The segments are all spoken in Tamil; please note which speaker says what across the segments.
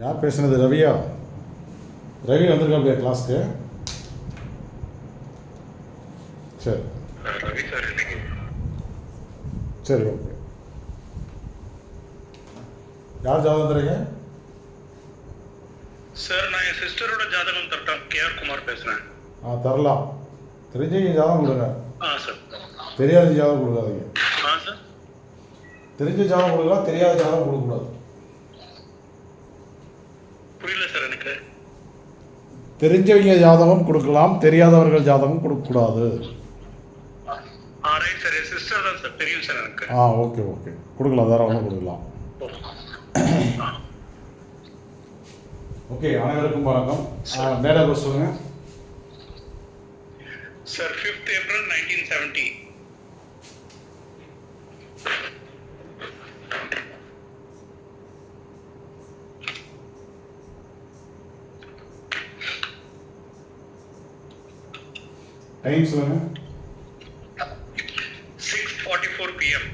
Speaker 1: யார் பேசுனது? ரவியா? ரவி வந்திருக்காப்லையா கிளாஸ்க்கு? சரி
Speaker 2: ரவி சார் இன்னைக்கு.
Speaker 1: சரி, ஓகே. யார் ஜாதகம் தரீங்க
Speaker 2: சார்? நான் என் சிஸ்டரோட ஜாதகம் தரட்டேன். கேஆர் குமார் பேசுறேன்.
Speaker 1: தரலாம். தெரிஞ்ச ஜாதகம் கொடுங்க.
Speaker 2: சார்.
Speaker 1: தெரியாத ஜாதகம் கொடுக்காதீங்க.
Speaker 2: சார்.
Speaker 1: தெரிஞ்ச ஜாதகம் கொடுக்கலாம், தெரியாத ஜாதகம் கொடுக்கக்கூடாது.
Speaker 2: புரியல சார் எனக்கு.
Speaker 1: தெரிஞ்சவங்க ஜாதகம் கொடுக்கலாம், தெரியாதவர்கள் ஜாதகம் கொடுக்கக்கூடாது.
Speaker 2: Right sir. என் சிஸ்டர் தான் சார், தெரியும் சார் எனக்கு.
Speaker 1: ஓகே ஓகே, கொடுக்கலாம், தாராளமாக கொடுக்கலாம். ஓகே, அனைவருக்கும் வணக்கம். டேட் ஆஃப் பர்த் சொல்லுங்கள்
Speaker 2: சார். 5th April 1970.
Speaker 1: டைம் சொல்லுங்கள்.
Speaker 2: 6:44 PM.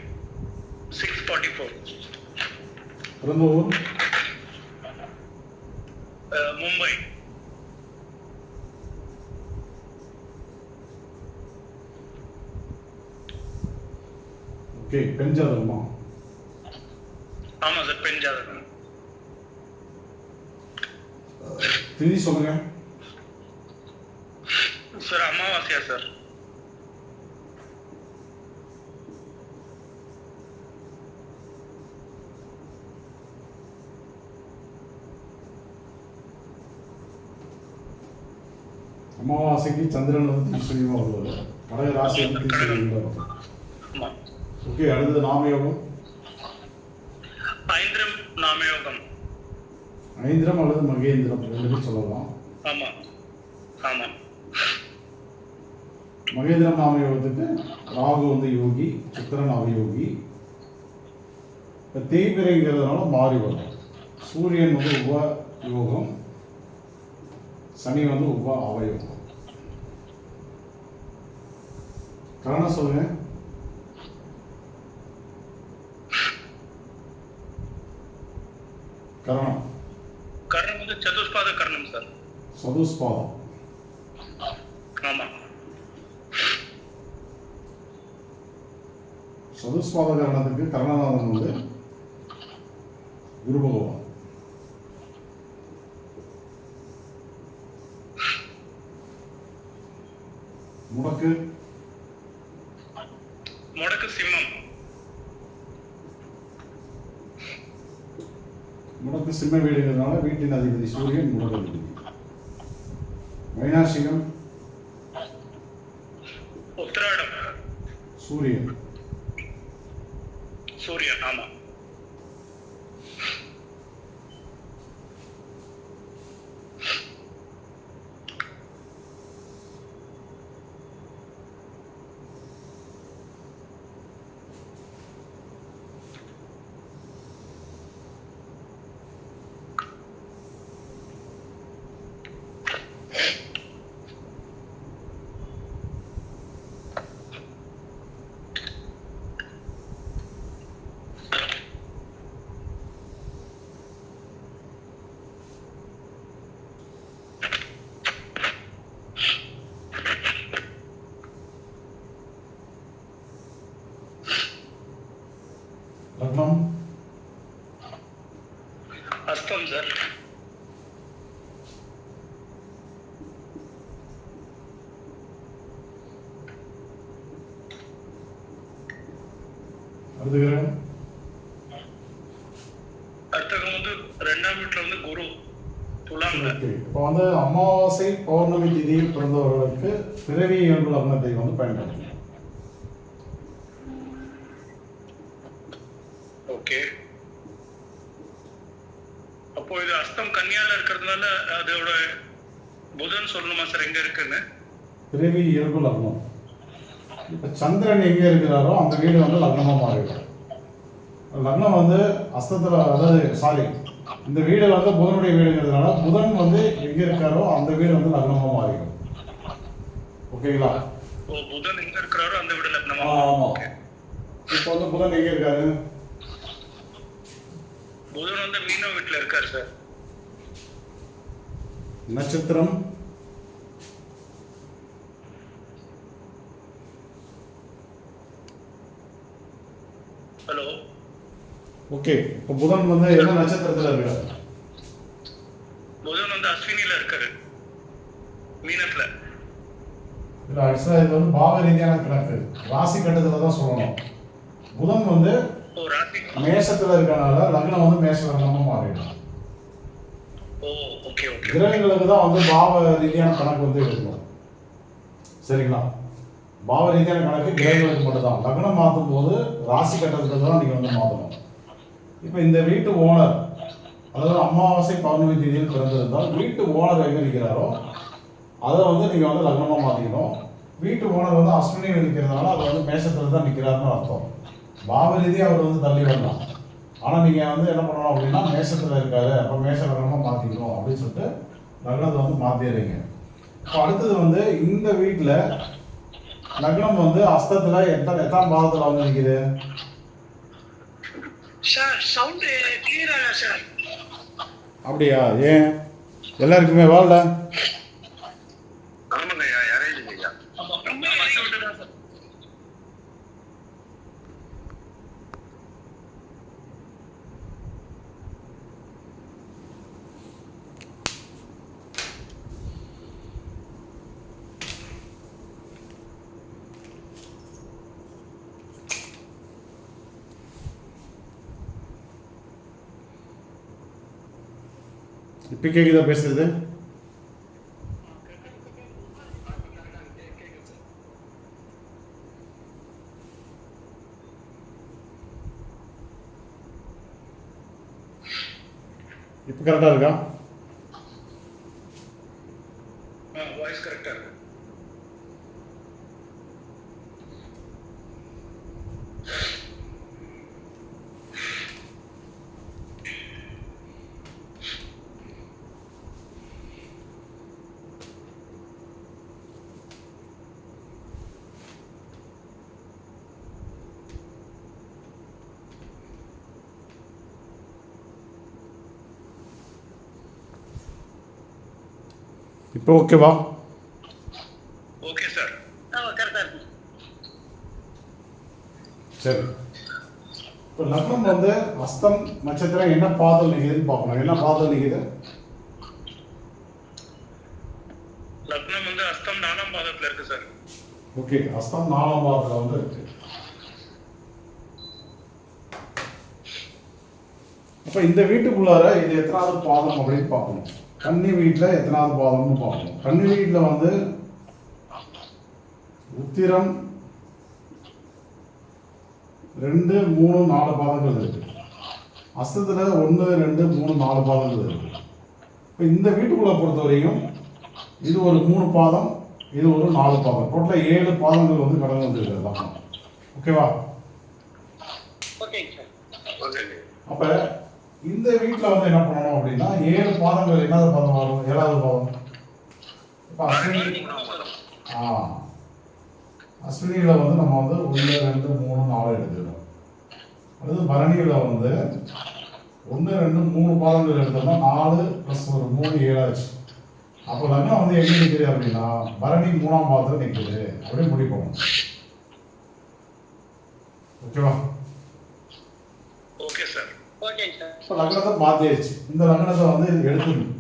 Speaker 2: 6:44.
Speaker 1: பிறந்த ஊர்?
Speaker 2: மும்பை.
Speaker 1: ஓகே, பெண் ஜாதகமா?
Speaker 2: ஆமா சார், பெண் ஜாதகம்.
Speaker 1: திதி சொல்லுங்க
Speaker 2: சார். அமாவாசையா சார்?
Speaker 1: அமாவாசைக்கு சந்திரன் வந்து தீஸ்வரியமாக வருவது, கடக ராசி வந்து தீஸ்வரியமாக வரும். ஓகே, அடுத்தது நாமயோகம்.
Speaker 2: ஐந்திரம் நாமயோகம்.
Speaker 1: ஐந்திரம் அல்லது மகேந்திரம் ரெண்டுமே சொல்லலாம்.
Speaker 2: ஆமா ஆமா.
Speaker 1: மகேந்திரம் நாமயோகத்துக்கு ராகு வந்து யோகி, சுக்கிரன் அவயோகி. இப்போ தேய்பிரைங்கிறதுனால மாறி வரும். சூரியன் வந்து உப யோகம், சனி வந்து உப அவயோகம். கரணம் சொல்லுங்க. கரணம்
Speaker 2: கர்ணம் வந்து சதுஷ்பாத கர்ணம் சார்.
Speaker 1: சதுஷ்பாதம்.
Speaker 2: ஆமா.
Speaker 1: சதுஷ்பாத கரணத்துக்கு கர்ணநாதன் வந்து குரு பகவான். முடக்கு?
Speaker 2: முடக்கு சிம்மம்.
Speaker 1: முடக்கு சிம்ம வீடுங்கிறதுனால வீட்டின் அதிபதி சூரியன் முடக்கு அதிபதி. வைநாசிகம்?
Speaker 2: உத்திராடம்.
Speaker 1: சூரியன்.
Speaker 2: சூரியன். ஆமா.
Speaker 1: லக்னம்?
Speaker 2: அஸ்தம் சார்.
Speaker 1: அடுத்த கிரகம்?
Speaker 2: அர்த்தகம் வந்து 2ஆம் வீட்டுல வந்து குரு துலாம்ல.
Speaker 1: இப்போ வந்து அமாவாசை பௌர்ணமி திதியில் பிறந்தவர்களுக்கு பிறவி இயல்பு லக்னத்தை வந்து பயன்படுத்தணும்.
Speaker 2: ஓகே. அப்போ இது அஸ்தம் கன்னியால இருக்கிறதுனால அதோட புதன் சொல்லணுமா சார் எங்க இருக்குன்னு?
Speaker 1: பிறவி இயல்பு லக்னம். இப்போ சந்திரன் எங்கே இருக்கிறாரோ அந்த வீடு வந்து லக்னமாக மாறிடும். லக்னம் வந்து அஸ்தத்தில், அதாவது இந்த வீடு வந்து புதனுடைய வீடுங்கிறதுனால புதன் வந்து எங்கே இருக்காரோ அந்த வீடு வந்து லக்னமாக மாறிடும். ஓகேங்களா?
Speaker 2: புதன் எங்க இருக்கிறாரோ அந்த வீடு லக்னமா.
Speaker 1: ஆமாம். இப்போ வந்து புதன் எங்கே இருக்காரு?
Speaker 2: புதன் வந்து மீன வீட்டுல இருக்காரு சார்.
Speaker 1: நட்சத்திரம்
Speaker 2: ஹலோ.
Speaker 1: ஓகே. இப்போ புதன் வந்து என்ன நட்சத்திரத்தில் இருக்காரு?
Speaker 2: புதன் வந்து அஸ்வினில இருக்காரு, மீனத்துல.
Speaker 1: இல்லை, ஆக்சுவலாக இது வந்து பாவ ரீதியான கணக்கு, ராசி கட்டத்தில் தான் சொல்லணும். புதன் வந்து
Speaker 2: ராசி
Speaker 1: மேஷத்தில் இருக்கனால லக்னம் வந்து மேஷ லக்னமாக மாறிடும்.
Speaker 2: Okay okay.
Speaker 1: கிரகங்களுக்கு தான் வந்து பாவ ரீதியான கணக்கு வந்து இருக்கும். சரிங்களா? பாவ ரீதியான கணக்கு கிரகங்களுக்கு மட்டும்தான். லக்னம் மாற்றும் போது ராசி கட்டத்துக்கு தான் நீங்கள் வந்து மாற்றணும். இப்போ இந்த வீட்டு ஓனர், அதாவது அமாவாசை பௌர்ணமி தேதியில் பிறந்திருந்தால் வீட்டு ஓனர் எங்கே இருக்கிறாரோ அதை வந்து நீங்கள் வந்து லக்னமாக மாற்றிக்கணும். வீட்டு ஓனர் வந்து அஸ்வினியில் இருக்கிறதுனால அதை வந்து மேஷத்தில் தான் நிற்கிறாருன்னு அர்த்தம். பாவ ரீதியாக அவர் வந்து தள்ளி வரலாம். ஆனால் நீங்கள் வந்து என்ன பண்ணணும் அப்படின்னா, மேஷத்தில் இருக்காரு, அப்போ மேஷ லக்னமாக மாற்றிக்கணும் அப்படின்னு சொல்லிட்டு லக்னத்தை வந்து மாற்றிடுறீங்க. இப்போ அடுத்தது வந்து இந்த வீட்டில் லக்னம் வந்து அஸ்தத்தில் எட்டாம் பாதத்தில் வந்து நிற்குது.
Speaker 2: சார் சவுண்ட் கிளியரா சார்?
Speaker 1: அப்படியா? ஏன் எல்லாருக்குமே வாழல?
Speaker 2: ஆமாங்கய்யா, யாரையும் இல்லையா?
Speaker 1: இப்போ கேட்குதா பேசுறது? இப்போ கரெக்டாக இருக்கா?
Speaker 2: வாய்ஸ் கரெக்டா இருக்கு.
Speaker 1: இப்போ ஓகேவா?
Speaker 2: Okay sir. கரெக்டா இருக்கு.
Speaker 1: சரி. இப்போ லக்னம் வந்து அஸ்தம் நட்சத்திரம் என்ன பாதல் நிற்குதுன்னு பார்க்கணும். என்ன பாதல் நிற்குது?
Speaker 2: லக்னம் வந்து அஸ்தம் 4ஆம் பாதத்துல இருக்கு சார்.
Speaker 1: ஓகே, அஸ்தம் 4ஆம் பாதத்தில் வந்து இருக்கு. அப்போ இந்த வீட்டுக்குள்ளார இது எத்தனாவது பாதம் அப்படின்னு பார்க்கணும். கன்னி வீட்டில் எத்தனாவது பாதம்னு பார்க்கணும். கன்னி வீட்டில் வந்து உத்திரம் 2, 3, 4 பாதங்கள் இருக்கு. அஸ்தத்தில் 1, 2, 3, 4 பாதங்கள் இருக்கு. இப்போ இந்த வீட்டுக்குள்ளே பொறுத்தவரையும் இது ஒரு 3 பாதம், இது ஒரு 4 பாதம், டோட்டலாக 7 பாதங்கள் வந்து கடந்து வந்துருக்குது. ஓகேவா? அப்போ இந்த வீட்டில் வந்து என்ன பண்ணணும் அப்படின்னா, 7 பாதங்கள் என்னது பாதம் வரும்? 7வது பாதம். இப்போ அஸ்வினியில் வந்து நம்ம வந்து 1, 2, 3, 4 எடுத்துக்கிறோம். அடுத்து பரணியில் வந்து 1, 2, 3 பாதங்கள் எடுத்தோம்னா 4 + 1 3 7 ஆச்சு. அப்போ லக்னம் வந்து எங்கே நிற்குது அப்படின்னா, பரணி 3ஆம் பாதத்தில் நிற்குது அப்படின்னு முடிவு பண்ணணும். ஓகேவா?
Speaker 2: Okay sir. Okay sir.
Speaker 1: இப்போ லக்னத்தை மாற்றியாச்சு. இந்த லக்னத்தை வந்து எடுத்துக்கணும்.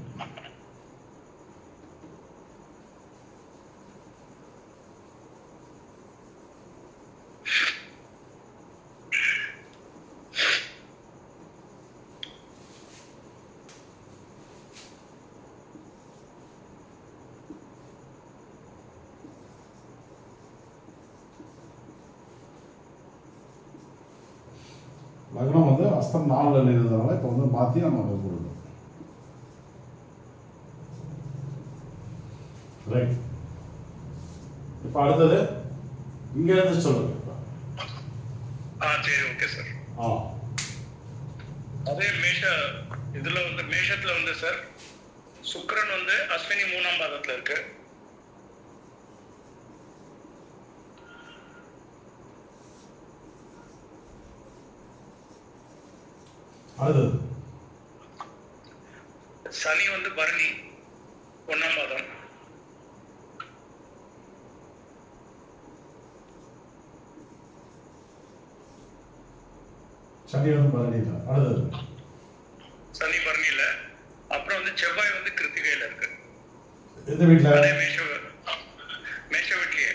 Speaker 1: லக்னம் வந்து அஸ்தம் 4ல் இருந்ததுனால இப்போ வந்து மாற்றி நம்ம அதை கொடுக்கணும். ரைட். இப்போ அடுத்தது இங்கேருந்து சொல்லுங்க.
Speaker 2: சரி, ஓகே சார். அதே இதுல வந்து மேஷத்துல வந்து சார் சுக்கிரன் வந்து அஸ்வினி 3ஆம் பாதத்துல இருக்கு.
Speaker 1: அடுத்தது
Speaker 2: சனி வந்து பரணி. ஒண்ணாம் பாதம்.
Speaker 1: சனி வந்து பரணியில். அடுத்தது
Speaker 2: சனி பரணியில. அப்புறம் வந்து செவ்வாய் வந்து கிருத்திகையில இருக்கு.
Speaker 1: எந்த வீட்டில்?
Speaker 2: அதே மேஷ வீட்லயே.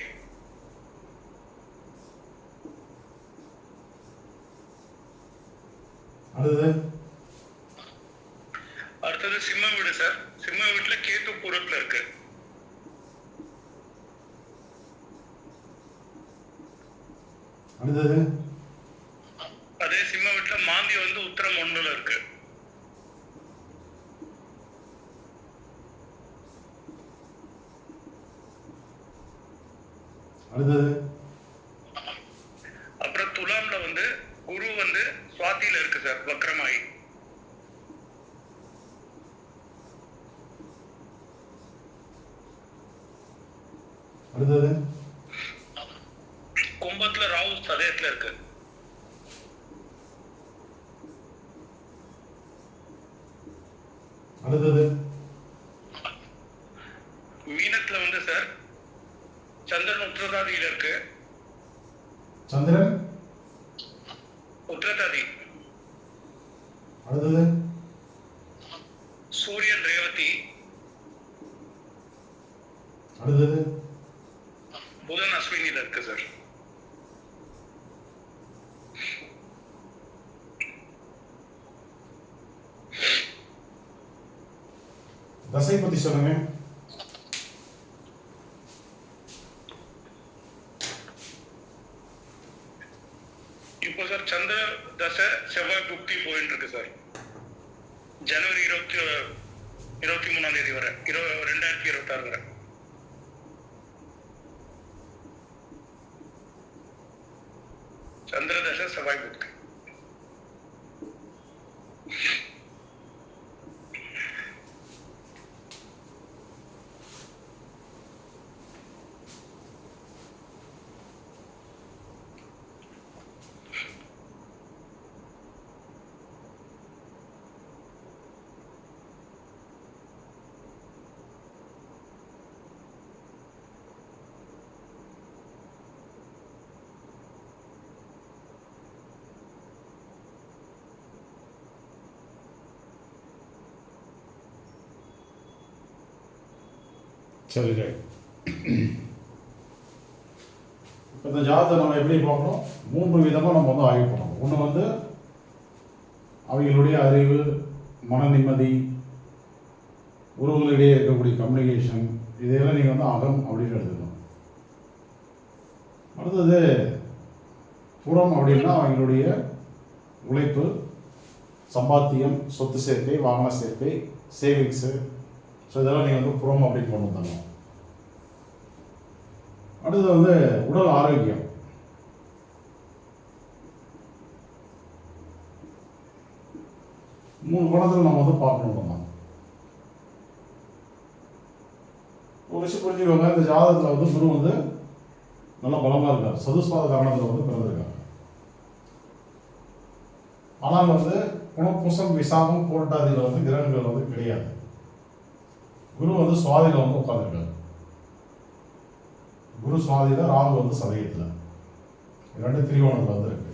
Speaker 2: அடுத்தது சிம்ம வீடு சார். சிம்ம வீட்டுல கேத்து பூரத்துல இருக்கு.
Speaker 1: அடுத்தது
Speaker 2: அதே சிம்ம வீட்டுல மாந்தி வந்து உத்தரம் 1ல இருக்கு.
Speaker 1: அடுத்தது
Speaker 2: அப்புறம் துலாம்ல வந்து குரு வந்து சுவாதியில இருக்கு சார், வக்ரமாயி.
Speaker 1: அடுத்தது
Speaker 2: கும்பத்துல ராகு சதயத்துல இருக்கு.
Speaker 1: அடுத்தது
Speaker 2: மீனத்துல வந்து சார் சந்திரன் உத்திரதாதியில இருக்கு.
Speaker 1: சந்திரன்
Speaker 2: உத்திரதாதி.
Speaker 1: அடுத்தது
Speaker 2: சூரியன் ரேவதி.
Speaker 1: அடுத்தது
Speaker 2: புதன் அஸ்வினில இருக்கு சார்.
Speaker 1: தசை பத்தி சொல்லுங்க.
Speaker 2: இப்போ சார் சந்திர தசை செவ்வாய் புக்தி போயிட்டு இருக்கு சார். ஜனவரி 23ஆம் தேதி வரை 2026 வரை. சந்திர தசை செவ்வாய் புக்தி.
Speaker 1: சரி ரைட். இப்போ இந்த ஜாதகத்தை நம்ம எப்படி பார்க்கணும்? 3 விதமாக நம்ம வந்து ஆய்வு பண்ணணும். ஒன்று வந்து அவைகளுடைய அறிவு, மன நிம்மதி, உறவுகளிடையே இருக்கக்கூடிய கம்யூனிகேஷன், இதையெல்லாம் நீங்கள் வந்து அகம் அப்படின்னு எடுத்துக்கணும். அடுத்தது புறம் அப்படின்னா அவங்களுடைய உழைப்பு, சம்பாத்தியம், சொத்து சேர்க்கை, வாகன சேர்க்கை, சேவிங்ஸு. ஸோ இதெல்லாம் நீங்கள் வந்து புறம் அப்படின்னு கொண்டு வந்துடணும். அடுத்தது வந்து உடல் ஆரோக்கியம். மூணு கோணத்தில் நம்ம வந்து பார்க்கணும். ஒரு விஷயம் புரிஞ்சுக்கோங்க, இந்த ஜாதகத்தில் வந்து குரு வந்து நல்லா பலமாக இருக்கார். சதுஸ்பாத காரணத்தில் வந்து பிறந்திருக்காங்க. ஆனால் வந்து புனர்பூசம், விசாகம், பூரட்டாதியில் வந்து கிரகங்கள் வந்து கிடையாது. குரு வந்து சுவாதியில் வந்து உட்காந்துருக்காரு. குரு சுவாதியில், ராகு வந்து சதயத்தில், 2 திரிகோணத்தில் வந்து இருக்கு.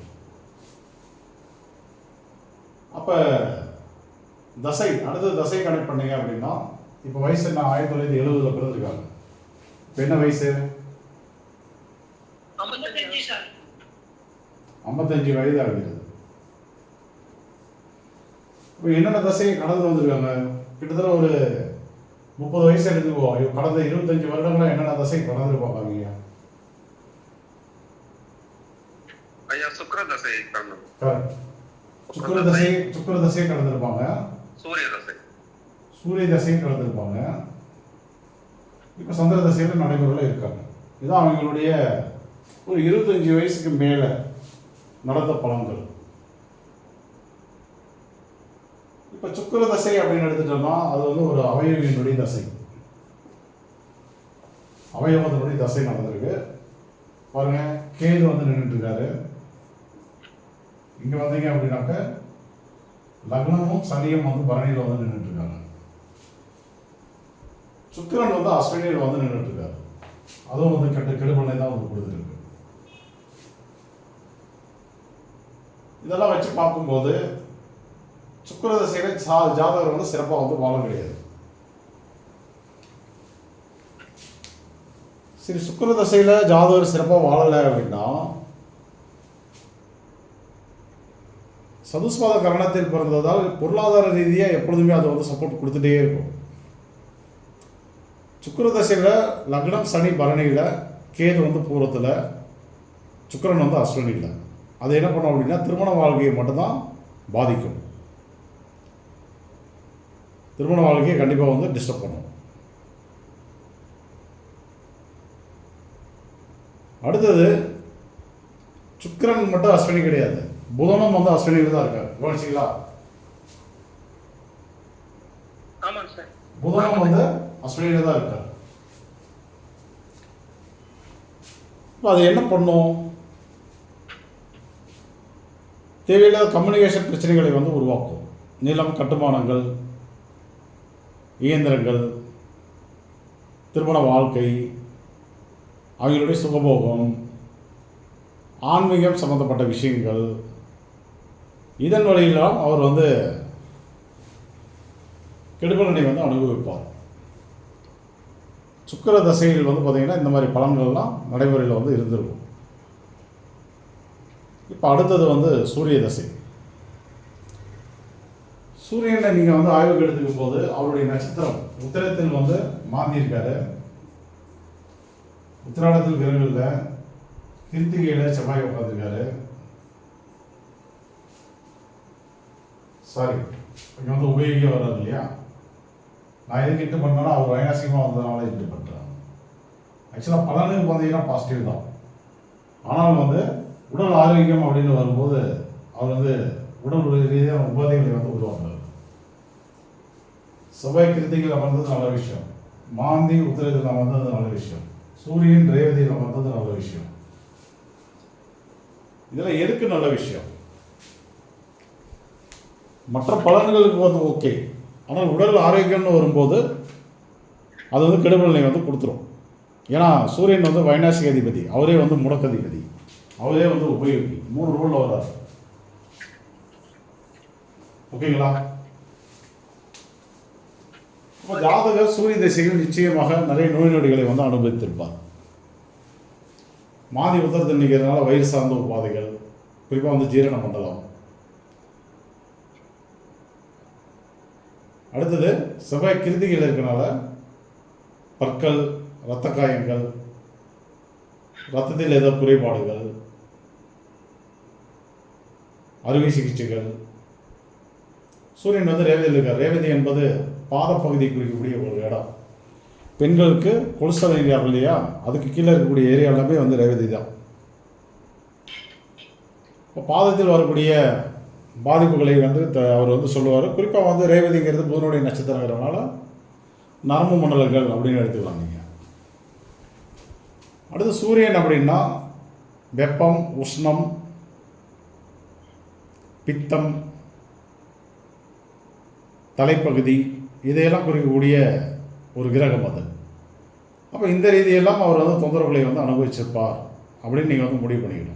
Speaker 1: அப்போ தசை, அடுத்த தசை கனெக்ட் பண்ணீங்க அப்படின்னா, இப்போ வயசு என்ன? 1970 பிறந்திருக்காங்க. இப்போ என்ன வயசு? 55 வயது ஆகிறது. இப்போ என்னென்ன தசையை கடந்து வந்திருக்காங்க? கிட்டத்தட்ட ஒரு 30 வயசு எடுத்துக்குவோம். கடந்த 25 வருடங்களா என்னென்ன தசை கடந்திருப்பாங்க ஐயா?
Speaker 2: ஐயா சுக்கிர தசை
Speaker 1: சுக்கிர தசையை கடந்திருப்பாங்க. சூரிய தசையை கடந்திருப்பாங்க. இப்போ சந்திர தசையில் நடைமுறையில் இருக்காங்க. இதுதான் அவங்களுடைய ஒரு 25 வயசுக்கு மேலே நடந்த பலன்கள். இப்போ சுக்கிர தசை அப்படின்னு எடுத்துட்டோம்னா அது வந்து ஒரு அவயவியினுடைய தசை. அவயவத்தினுடைய தசை நடந்திருக்கு. பாருங்க, கேது வந்து நின்றுட்டு இருக்காரு. இங்க வந்தீங்க அப்படின்னாக்க லக்னமும் சனியும் வந்து பரணியில் வந்து நின்றுட்டு இருக்காங்க. சுக்கிரன் வந்து அஸ்வினியில் வந்து நின்றுட்டு இருக்காரு. அதுவும் வந்து கெடுபலனை தான் வந்து கொடுத்துருக்கு. இதெல்லாம் வச்சு பார்க்கும்போது சுக்கிர திசையில ஜாதகர் வந்து சிறப்பாக வந்து வாழ கிடையாது. சரி, சுக்கிர திசையில ஜாதகர் சிறப்பாக வாழலை அப்படின்னா சதுஸ்பாத கரணத்தில் பிறந்ததால் பொருளாதார ரீதியாக எப்பொழுதுமே அதை வந்து சப்போர்ட் கொடுத்துட்டே இருக்கும். சுக்கிர தசையில் லக்னம் சனி பரணியில், கேது வந்து பூரத்தில், சுக்கிரன் வந்து அஸ்வினியில். அது என்ன பண்ணும் அப்படின்னா திருமண வாழ்க்கையை மட்டும்தான் பாதிக்கும். திருமண வாழ்க்கையை கண்டிப்பாக வந்து டிஸ்டர்ப் பண்ணும். அடுத்தது சுக்கிரன் மட்டும் அஸ்வினி கிடையாது, புதனும் வந்து அஸ்வினியில் தான் இருக்காரு. கவனிச்சிங்களா?
Speaker 2: ஆமாங்க சார்.
Speaker 1: புதனும் வந்து அஸ்வினியில் தான் இருக்காரு. அது என்ன பண்ணும்? தேவையில்லாத கம்யூனிகேஷன் பிரச்சனைகளை வந்து உருவாக்கும். நிலம், கட்டுமானங்கள், இயந்திரங்கள், திருமண வாழ்க்கை, அவங்களுடைய சுகபோகம், ஆன்மீகம் சம்பந்தப்பட்ட விஷயங்கள், இதன் வழியெல்லாம் அவர் வந்து கெடுபலனை வந்து அனுபவிப்பார். சுக்கிர தசையில் வந்து பார்த்திங்கன்னா இந்த மாதிரி பலன்கள்லாம் நடைமுறையில் வந்து இருந்திருக்கும். இப்போ அடுத்தது வந்து சூரிய தசை. சூரியனை நீங்கள் வந்து ஆய்வுக்கு எடுத்துக்கும் போது அவருடைய நட்சத்திரம் உத்திரத்தில் வந்து மாந்திருக்காரு. உத்திராடத்தில் கிரகங்களில் கிருத்திகையில் செவ்வாய் உட்காந்துருக்காரு. சாரி, இங்கே வந்து உபயோகிக்க வர்றாரு இல்லையா? நான் எதுக்கு இட்டு பண்ணேன்னா அவர் வைநாசிகமாக வந்ததுனால இட்டு பண்ணுறேன். ஆக்சுவலாக பலனுக்கு பார்த்தீங்கன்னா பாசிட்டிவ் தான். ஆனால் வந்து உடல் ஆரோக்கியம் அப்படின்னு வரும்போது அவர் வந்து உடல் ரீதியான உபாதைகளை வந்து உருவாக்குறாரு. செவ்வாய் கிருத்திகையில் வந்தது நல்ல விஷயம், மாந்தி உத்திரத்தில் வந்தது நல்ல விஷயம், சூரியன் ரேவதியில் வந்தது நல்ல விஷயம். இதெல்லாம் எதுக்கு நல்ல விஷயம்? மற்ற பலன்களுக்கு வந்து ஓகே, ஆனால் உடல் ஆரோக்கியம்னு வரும்போது அது வந்து கெடுபலனை வந்து கொடுத்துரும். ஏன்னா சூரியன் வந்து வைநாசிக அதிபதி, அவரே வந்து முடக்கதிபதி, அவரே வந்து உபயோகி, 3 ரூலில் வர்றார். ஓகேங்களா? இப்போ ஜாதகர் சூரிய திசையில் நிச்சயமாக நிறைய நோய் நொடிகளை வந்து அனுபவித்திருப்பார். மாதி உத்தரத்தில் நிற்கிறதுனால வயிறு சார்ந்த உபாதைகள், குறிப்பாக வந்து ஜீரண மண்டலம். அடுத்தது செவ்வாய் கிருத்திகையில் இருக்கிறனால பற்கள், இரத்த காயங்கள், இரத்தத்தில் ஏதோ குறைபாடுகள், அறுவை சிகிச்சைகள். சூரியன் வந்து ரேவதியில் இருக்கார். ரேவதி என்பது பாதப்பகுதியை குறிக்கக்கூடிய ஒரு இடம். பெண்களுக்கு கொலுஸ்ட்ரால் ஏரியா இல்லையா, அதுக்கு கீழே இருக்கக்கூடிய ஏரியா எல்லாமே வந்து ரேவதி தான். இப்போ பாதத்தில் வரக்கூடிய பாதிப்புகளை வந்து அவர் வந்து சொல்லுவார். குறிப்பாக வந்து ரேவதிங்கிறது புதனுடைய நட்சத்திரங்கிறதுனால நரம்பு மண்டலங்கள் அப்படின்னு எடுத்துக்கலாம் நீங்கள். அடுத்து சூரியன் அப்படின்னா வெப்பம், உஷ்ணம், பித்தம், தலைப்பகுதி, இதையெல்லாம் குறிக்கக்கூடிய ஒரு கிரகம் அது. அப்போ இந்த ரீதியெல்லாம் அவர் வந்து தொந்தரவுகளை வந்து அனுபவிச்சிருப்பார் அப்படின்னு நீங்கள் வந்து முடிவு பண்ணிக்கணும்.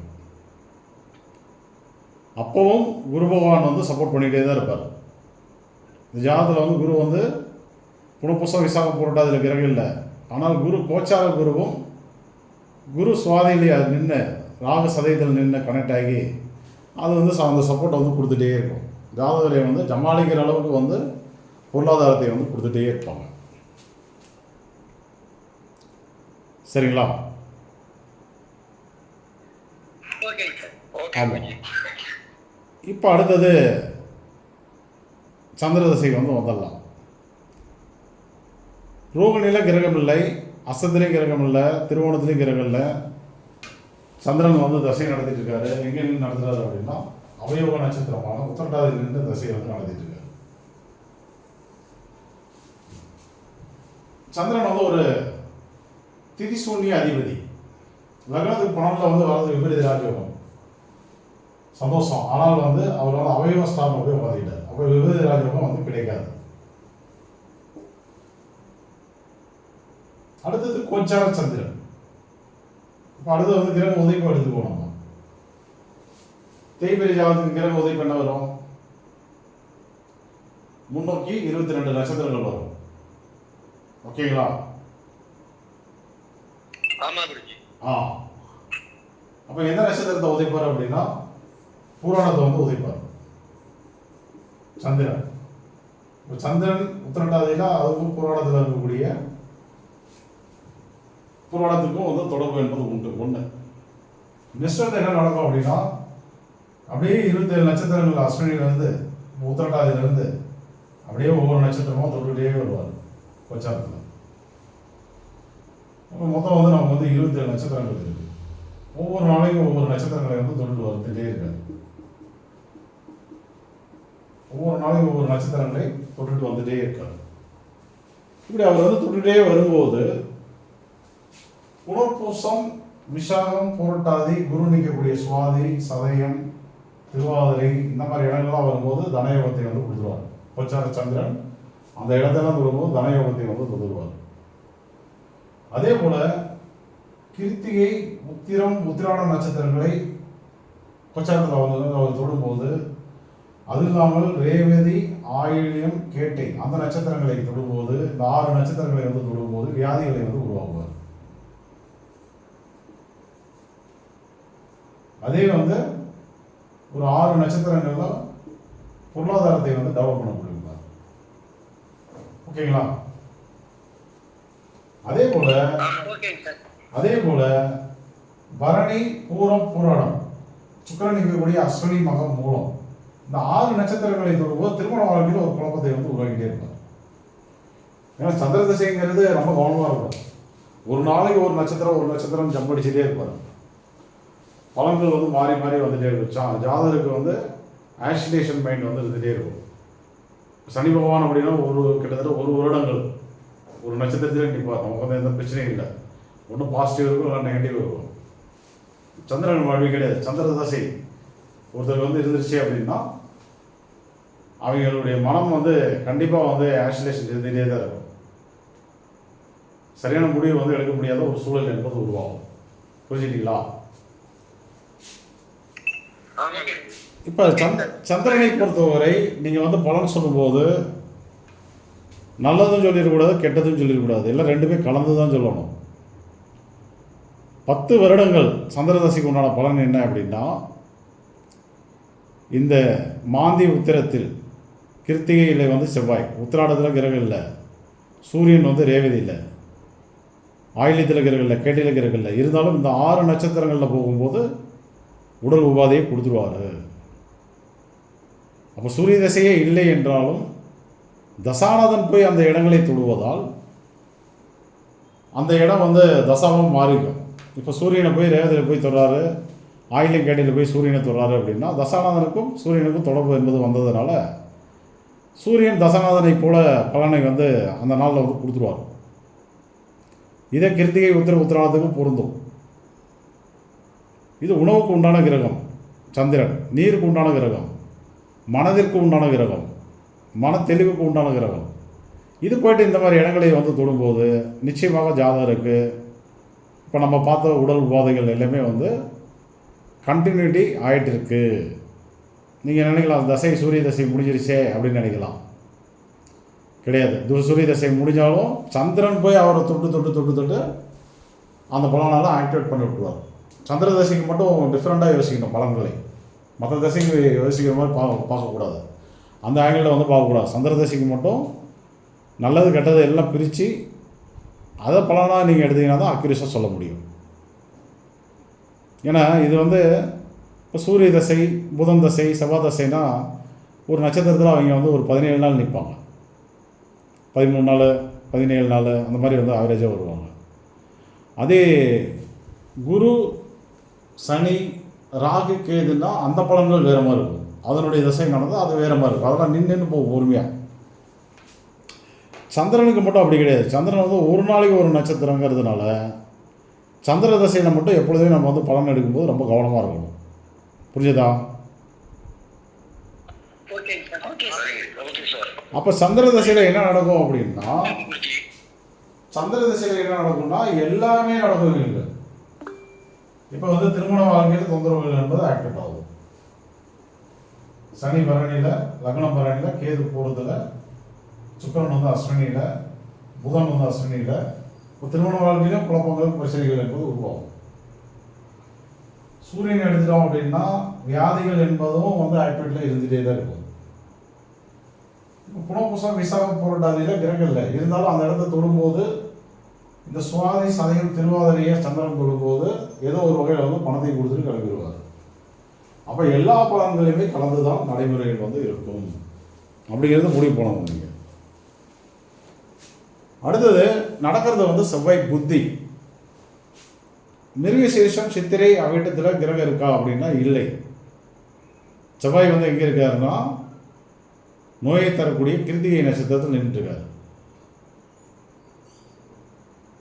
Speaker 1: அப்போவும் குரு பகவான் வந்து சப்போர்ட் பண்ணிகிட்டே தான் இருப்பார். இந்த ஜாதகத்தில் வந்து குரு வந்து புனப்புசம் விசாகம் புரட்டாதில் கிரகம் இல்லை. ஆனால் குரு கோச்சார குருவும் குரு சுவாதியிலே அது நின்று ராகு சதயத்தில் நின்று கனெக்ட் ஆகி அது வந்து அந்த சப்போர்ட்டை வந்து கொடுத்துட்டே இருக்கும். ஜாதகரை வந்து ஜமாளிக்கிற அளவுக்கு வந்து பொருளாதாரத்தை வந்து கொடுத்துட்டே இருப்பாங்க. சரிங்களா? ஆமாம். இப்போ அடுத்தது சந்திர தசை வந்து வந்துடலாம். ரோகிணியில் கிரகம் இல்லை, அஸ்தத்திலையும் கிரகம் இல்லை, திருவோணத்துலேயும் கிரகம் இல்லை. சந்திரன் வந்து தசை நடத்திட்டு இருக்காரு. எங்கே நின்று நடத்துறாரு அப்படின்னா அவயோக நட்சத்திரமான உத்திரட்டாதியில் நின்று தசையை வந்து நடத்திட்டு இருக்காரு. சந்திரன் வந்து ஒரு திதிசூன்ய அதிபதி. லக்னத்துக்கு பணத்தில் வந்து வர்றது விபரீத ராஜயோகம், சந்தோஷம். ஆனால் வந்து அவர் வந்து அவயோக ஸ்தானம் போய் உட்காந்துக்கிட்டார். அப்போ விபரீத ராஜயோகம் வந்து கிடைக்காது. அடுத்தது கோச்சார சந்திரன். இப்போ அடுத்து வந்து கிரக உதைப்பு எடுத்துக்கோ. நம்ம தேய்பிரை ஜாதகத்துக்கு கிரக உதைப்பு என்ன வரும்? முன்னோக்கி 22 நட்சத்திரங்கள் வரும். ஓகேங்களா?
Speaker 2: ஆமா குருஜி.
Speaker 1: அப்ப எந்த நட்சத்திரத்தை உதைப்பார் அப்படின்னா பூராணத்தை வந்து உதைப்பார் சந்திரன். சந்திரன் உத்திரட்டாதியில அதுக்கும் புராணத்தில் இருக்கக்கூடிய புராணத்துக்கும் வந்து தொடர்பு என்பது உண்டு. ஒன்று நெக்ஸ்ட் வந்து என்ன நடக்கும் அப்படின்னா அப்படியே 27 நட்சத்திரங்கள் அஸ்வினியிலிருந்து உத்திரட்டாதியிலிருந்து அப்படியே ஒவ்வொரு நட்சத்திரமும் தொட்டுகிட்டே வருவார் கோச்சாரத்தில். மொத்தம் வந்து நமக்கு வந்து 27 நட்சத்திரங்கள் இருக்கு. ஒவ்வொரு நாளைக்கும் ஒவ்வொரு நட்சத்திரங்களை வந்து தொட்டுட்டு வந்துட்டே இருக்காரு. ஒவ்வொரு நாளைக்கும் ஒவ்வொரு நட்சத்திரங்களை தொட்டுட்டு வந்துட்டே இருக்காரு. இப்படி அவர் வந்து தொட்டுட்டே வரும்போது புனர்பூசம், விஷாகம், புரட்டாதி, குரு நிற்கக்கூடிய சுவாதி, சதயம், திருவாதிரை இந்த மாதிரி இடங்கள்லாம் வரும்போது தனயோகத்தை வந்து கொடுத்துருவார். கோச்சார சந்திரன் அந்த இடத்தெல்லாம் வரும்போது தனயோகத்தை வந்து கொடுத்துருவார். அதே போல கிருத்திகை, உத்திரம், உத்திராட நட்சத்திரங்களை கோச்சாரத்தில் வந்து அவர் தொடும்போது, அது இல்லாமல் ரேவதி, ஆயில்யம், கேட்டை அந்த நட்சத்திரங்களை தொடும்போது, இந்த 6 நட்சத்திரங்களை வந்து தொடும்போது வியாதிகளை வந்து உருவாக்குவார். அதே வந்து ஒரு 6 நட்சத்திரங்கள்ல பொருளாதாரத்தை வந்து டெவலப் பண்ண முடியும். ஓகேங்களா? அதே போல பரணி, பூரம், பூராடம், சுக்கிரன் இருக்கக்கூடிய அஸ்வினி, மகம், மூலம் இந்த 6 நட்சத்திரங்களை தொடும்போது திருமண வாழ்க்கையில் ஒரு குழப்பத்தை வந்து உருவாக்கிட்டே இருப்பார். ஏன்னா சந்திர திசைங்கிறது ரொம்ப கவனமாக இருக்கும். ஒரு நாளைக்கு ஒரு நட்சத்திரம் ஜம்ப் அடிச்சுட்டே இருப்பார். பலன்கள் வந்து மாறி மாறி வந்துட்டே இருக்கும். ஜாதகருக்கு வந்து ஆசிலேஷன் மைண்ட் வந்து இருந்துகிட்டே இருக்கும். சனி பகவான் அப்படின்னா கிட்டத்தட்ட 1 வருடங்கள் ஒரு நட்சத்திரத்திலே நிற்பார். நமக்கு வந்து எந்த பிரச்சனையும் இல்லை. ஒன்றும் பாசிட்டிவ் இருக்கும், இல்லை நெகட்டிவ் இருக்கும். சந்திரன் வாழ்வி கிடையாது. சந்திர தசை ஒருத்தர் வந்து இருந்துருச்சு அப்படின்னா அவங்களுடைய மனம் வந்து கண்டிப்பாக வந்து ஆசிலேஷன் இருந்துகிட்டே தான் இருக்கும். சரியான முடிவு வந்து எடுக்க முடியாத ஒரு சூழல் என்பது உருவாகும். புரிஞ்சுட்டீங்களா? இப்போ சந்திரனை பொறுத்தவரை நீங்கள் வந்து பலன் சொல்லும்போது நல்லதும் சொல்லிடக்கூடாது, கெட்டதும் சொல்லிடக்கூடாது. எல்லாம் ரெண்டுமே கலந்து தான் சொல்லணும். 10 வருடங்கள் சந்திரதசைக்கு உண்டான பலன் என்ன அப்படின்னா, இந்த மாந்தி உத்திரத்தில் கிருத்திகையில் வந்து செவ்வாய், உத்திராடத்தில் கிரகம் இல்லை, சூரியன் வந்து ரேவதி இல்லை, ஆயில்யத்தில் கிரகம் இல்லை, கேட்டையில் கிரகம் இல்லை. இருந்தாலும் இந்த 6 நட்சத்திரங்களில் போகும்போது உடல் உபாதையை கொடுத்துருவார். அப்போ சூரிய தசையே இல்லை என்றாலும் தசாநாதன் போய் அந்த இடங்களை தொடுவதால் அந்த இடம் வந்து தசாவும் மாறிக்கும். இப்போ சூரியனை போய் ரேவதியில் போய் தொடுறாரு, ஆயில்யம் கேட்டையில் போய் சூரியனை தொடுறாரு அப்படின்னா தசாநாதனுக்கும் சூரியனுக்கும் தொடர்பு என்பது வந்ததுனால சூரியன் தசாநாதனை போல பலனை வந்து அந்த நாளில் வந்து கொடுத்துருவார். இதை கிருத்திகை, உத்திராடத்துக்கும் பொருந்தும். இது உணவுக்கு உண்டான கிரகம் சந்திரன், நீருக்கு உண்டான கிரகம், மனதிற்கு உண்டான கிரகம், மன தெளிவுக்கு உண்டான கிரகம். இது போய்ட்டு இந்த மாதிரி இடங்களை வந்து தொடும்போது நிச்சயமாக ஜாதகருக்கு இப்போ நம்ம பார்த்த உடல் உபாதைகள் எல்லாமே வந்து கண்டினியூட்டி ஆகிட்டு இருக்கு. நீங்கள் நினைக்கலாம் தசை சூரிய தசை முடிஞ்சிருச்சே அப்படின்னு நினைக்கலாம். கிடையாது. சூரிய தசை முடிஞ்சாலும் சந்திரன் போய் அவரை தொட்டு அந்த பலனால ஆக்டிவேட் பண்ணி விட்டுருவார். சந்திர தசைக்கு மட்டும் டிஃப்ரெண்ட்டாக யோசிக்கணும் பலன்களை. மற்ற தசைக்கு யோசிக்கிற மாதிரி பார்க்கக்கூடாது. அந்த ஆங்கிளில் வந்து பார்க்கக்கூடாது. சந்திர தசைக்கு மட்டும் நல்லது கெட்டது எல்லாம் பிரித்து அதை பலனாக நீங்கள் எடுத்தீங்கன்னா தான் அக்யூரேட்டாக சொல்ல முடியும். ஏன்னா இது வந்து இப்போ சூரிய தசை, புதன் தசை, செவ்வாய் தசைனா ஒரு நட்சத்திரத்தில் அவங்க வந்து ஒரு 17 நாள் நிற்பாங்க, 13 நாள், 17 நாள் அந்த மாதிரி வந்து ஆவரேஜாக வருவாங்க. அதே குரு, சனி, ராகு, கேதுன்னா அந்த பலன்கள் வேறு மாதிரி இருக்கும். அதனுடைய தசை நடந்தால் அது வேறு மாதிரி இருக்கும். அதெல்லாம் நின்று போகும் பொறுமையாக. சந்திரனுக்கு மட்டும் அப்படி கிடையாது. சந்திரன் வந்து ஒரு நாளைக்கு ஒரு நட்சத்திரங்கிறதுனால சந்திர தசையில் மட்டும் எப்பொழுதுமே நம்ம வந்து பலன் எடுக்கும்போது ரொம்ப கவனமாக இருக்கணும். புரிஞ்சுதா? அப்போ சந்திர தசையில் என்ன நடக்கும் அப்படின்னா சந்திர திசையில் என்ன நடக்கும்னா எல்லாமே நடக்கும் இல்லை. இப்போ வந்து திருமண வாழ்க்கையில் தொந்தரவுகள் என்பது ஆக்டிவேட் ஆகும். சனி பரணியில், லக்னம் பரணியில், கேது பூரத்தில், சுக்கிரன் வந்து அஸ்வினியில், புதன் வந்து அஸ்வினியில், இப்போ திருமண வாழ்க்கையிலும் குழப்பங்கள் பிரச்சனைகள் என்பது உருவாகும். சூரியன் எடுத்துட்டோம் அப்படின்னா வியாதிகள் என்பதும் வந்து ஆக்டிவேட்டில் இருந்துகிட்டே தான் இருக்கும். இப்போ புனர்பூசம் விசாகம் புரட்டாதியில் கிரகங்கள் இருந்தாலும் அந்த இடத்த தொடும்போது இந்த சுவாதி சதயம் திருவாதிரையை சந்திரன் தொடும்போது ஏதோ ஒரு வகையில் வந்து பணத்தை கொடுத்துட்டு கிளம்பிடுவார். அப்போ எல்லா பலன்களையுமே கலந்து தான் நடைமுறைகள் வந்து இருக்கும் அப்படிங்கிறது முடிவு பண்ணணும் நீங்கள். அடுத்தது நடக்கிறது வந்து செவ்வாய் புத்தி. மிருகசீரிஷம் சித்திரை அவிட்டத்தில் கிரகம் இருக்கா அப்படின்னா இல்லை. செவ்வாய் வந்து எங்கே இருக்காருன்னா நோயை தரக்கூடிய கிருத்திகை நட்சத்திரத்தில் நின்றுட்டுருக்காரு.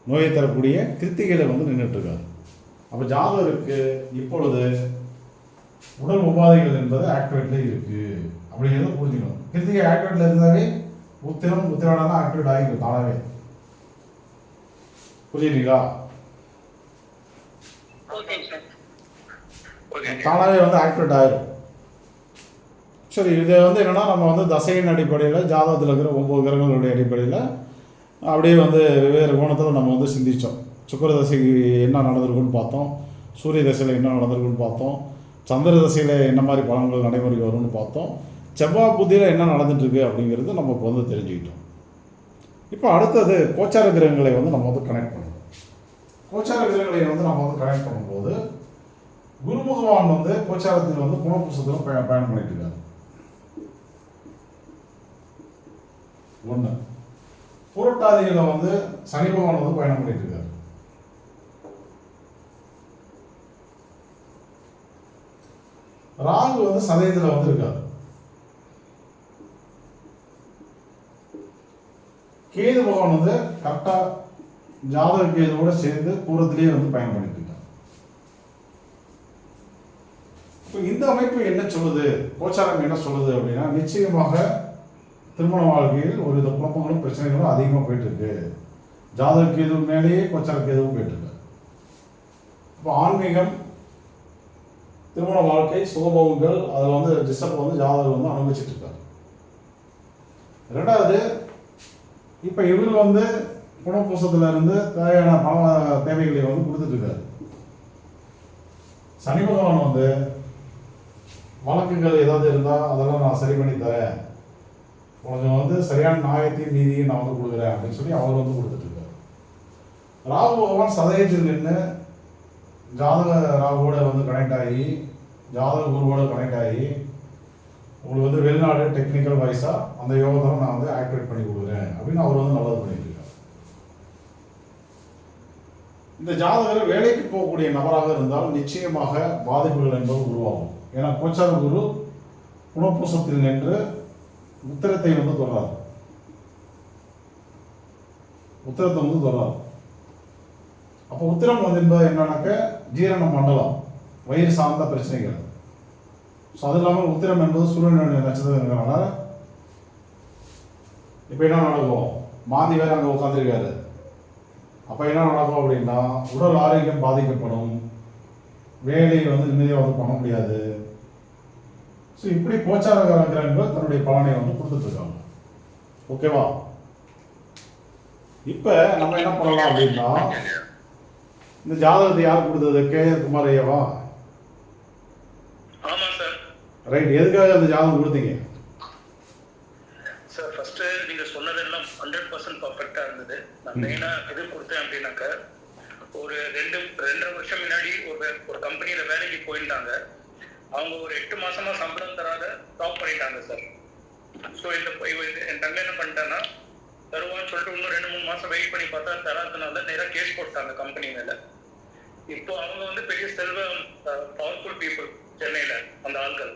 Speaker 1: நோயை தரக்கூடிய கிருத்திகையில் வந்து நின்றுட்டுருக்காரு. அப்போ ஜாதகருக்கு இப்பொழுது உடல் உபாதைகள் என்பது ஆக்டிவேட்டில் இருக்குது அப்படிங்கிறத புரிஞ்சுக்கணும். கிருத்திகை ஆக்டிவேட்டில் இருந்தாவே உத்திராடம் ஆக்டிவேட் ஆகிடும் தானாகவே. புரியுதுங்களா? தானாகவே வந்து ஆக்டிவேட் ஆகிடும். சரி, இதை வந்து என்னென்னா நம்ம வந்து தசையின் அடிப்படையில் ஜாதகத்தில் இருக்கிற 9 கிரகங்களுடைய அடிப்படையில் அப்படியே வந்து வெவ்வேறு கோணத்தில் நம்ம வந்து சிந்தித்தோம். சுக்கிர தசைக்கு என்ன நடந்திருக்குன்னு பார்த்தோம், சூரிய தசையில் என்ன நடந்திருக்குன்னு பார்த்தோம், சந்திர தசையில் என்ன மாதிரி பலன்கள் நடைமுறைக்கு வரும்னு பார்த்தோம், செவ்வாய் புத்தியில் என்ன நடந்துட்டுருக்கு அப்படிங்கிறது நம்ம இப்போ வந்து தெரிஞ்சுக்கிட்டோம். இப்போ அடுத்தது கோச்சார கிரகங்களை வந்து நம்ம வந்து கனெக்ட் பண்ணணும். கோச்சார கிரகங்களை வந்து நம்ம வந்து கனெக்ட் பண்ணும்போது குரு பகவான் வந்து கோச்சாரத்தில் வந்து புனர்பூசத்தில் பயணம் பண்ணிட்டு இருக்காரு. ஒன்று புரட்டாதியில் வந்து சனி பகவான் வந்து பயணம் பண்ணிட்டு இருக்காரு. ராகு வந்து சதயத்தில் வந்து இருக்காரு. கேது பகவான் வந்து கரெக்டாக ஜாதக கேதுவோட சேர்ந்து பூரத்திலேயே வந்து பயணம் பண்ணிட்டு இருக்காரு. இப்போ இந்த அமைப்பு என்ன சொல்லுது, கோச்சாரம் என்ன சொல்லுது அப்படின்னா நிச்சயமாக திருமண வாழ்க்கையில் ஒரு வித குழப்பங்களும் பிரச்சனைகளும் அதிகமாக போயிட்டு இருக்கு. ஜாதக கேது மேலேயே கோச்சார கேதுவும் போயிட்டு இருக்கு. இப்போ ஆன்மீகம், திருமண வாழ்க்கை, சுகபோகங்கள் அதில் வந்து டிஸ்டர்ப் வந்து ஜாதகம் வந்து அனுபவிச்சுட்டு இருக்காரு. ரெண்டாவது, இப்போ இவர் வந்து புனர்பூசத்துல இருந்து தேவையான பண தேவைகளை வந்து கொடுத்துட்டு இருக்காரு. சனி பகவான் வந்து வழக்குகள் ஏதாவது இருந்தால் அதெல்லாம் நான் சரி பண்ணி தரேன், உனக்கு வந்து சரியான நியாயத்தையும் நீதியும் நான் வந்து கொடுக்குறேன் அப்படின்னு சொல்லி அவர் வந்து கொடுத்துட்டு இருக்காரு. ராகு பகவான் சதயத்தில் நின்று ஜாதக ராகுவோட வந்து கனெக்ட் ஆகி ஜாதக குருவோட கனெக்ட் ஆகி உங்களுக்கு வந்து வெளிநாடு டெக்னிக்கல் வைஸாக அந்த யோகத்தை நான் வந்து ஆக்டிவேட் பண்ணி கொடுக்குறேன் அப்படின்னு அவர் வந்து நல்லது பண்ணிட்டு இருக்காரு. இந்த ஜாதகர் வேலைக்கு போகக்கூடிய நபராக இருந்தால் நிச்சயமாக பாதிப்புகள் என்பது உருவாகும். ஏன்னா கோச்சார குரு புனர்பூசத்தில் நின்று உத்திரத்தை வந்து தொடரார். உத்திரத்தை வந்து தொடரார். அப்போ உத்திரம் வந்து என்பது என்னன்னாக்க ஜீரண மண்டலம், வயிறு சார்ந்த பிரச்சனைகள். ஸோ அது இல்லாமல் உத்திரம் என்பது சூரியனுடைய நட்சத்திரங்கிறனால இப்போ என்ன நடக்கும், மாதி வேறு அங்கே உட்காந்துருக்காரு. அப்போ என்ன நடக்கும் அப்படின்னா உடல் ஆரோக்கியம் பாதிக்கப்படும், வேலையை வந்து நிம்மதியாக வந்து பண்ண முடியாது. ஸோ இப்படி கோச்சார கிரகங்கள் தன்னுடைய பலனை வந்து கொடுத்துட்ருக்காங்க. ஓகேவா? இப்போ நம்ம என்ன பண்ணலாம் அப்படின்னா இந்த ஜாதகத்தை யார் கொடுத்தது? கேஆர் குமார் ஐயாவா?
Speaker 2: ஆமாம் சார்.
Speaker 1: ரைட். எதுக்காக அந்த ஜாதகம் கொடுத்தீங்க
Speaker 2: சார்? ஃபர்ஸ்ட் நீங்க சொன்னதெல்லாம் 100% பர்ஃபெக்டா இருந்தது. நான் மெயினா எது கொடுத்தேன் அப்படின்னாக்க ஒரு 2.5 வருஷம் முன்னாடி ஒரு கம்பெனியில வேலைக்கு போயிருந்தாங்க. அவங்க ஒரு 8 மாசமா சம்பளம் தராத ஸ்டாப் பண்ணிட்டாங்க சார். ஸோ என் தங்க என்ன பண்ணிட்டான்னா தருவான்னு சொல்லிட்டு இன்னும் 2-3 மாசம் வெயிட் பண்ணி பார்த்தா தராதனால நேராக கேஸ் போட்டாங்க கம்பெனி மேல. இப்போ அவங்க வந்து பெரிய செல்வம் பவர்ஃபுல் பீப்புள் சென்னையில அந்த ஆட்கள்.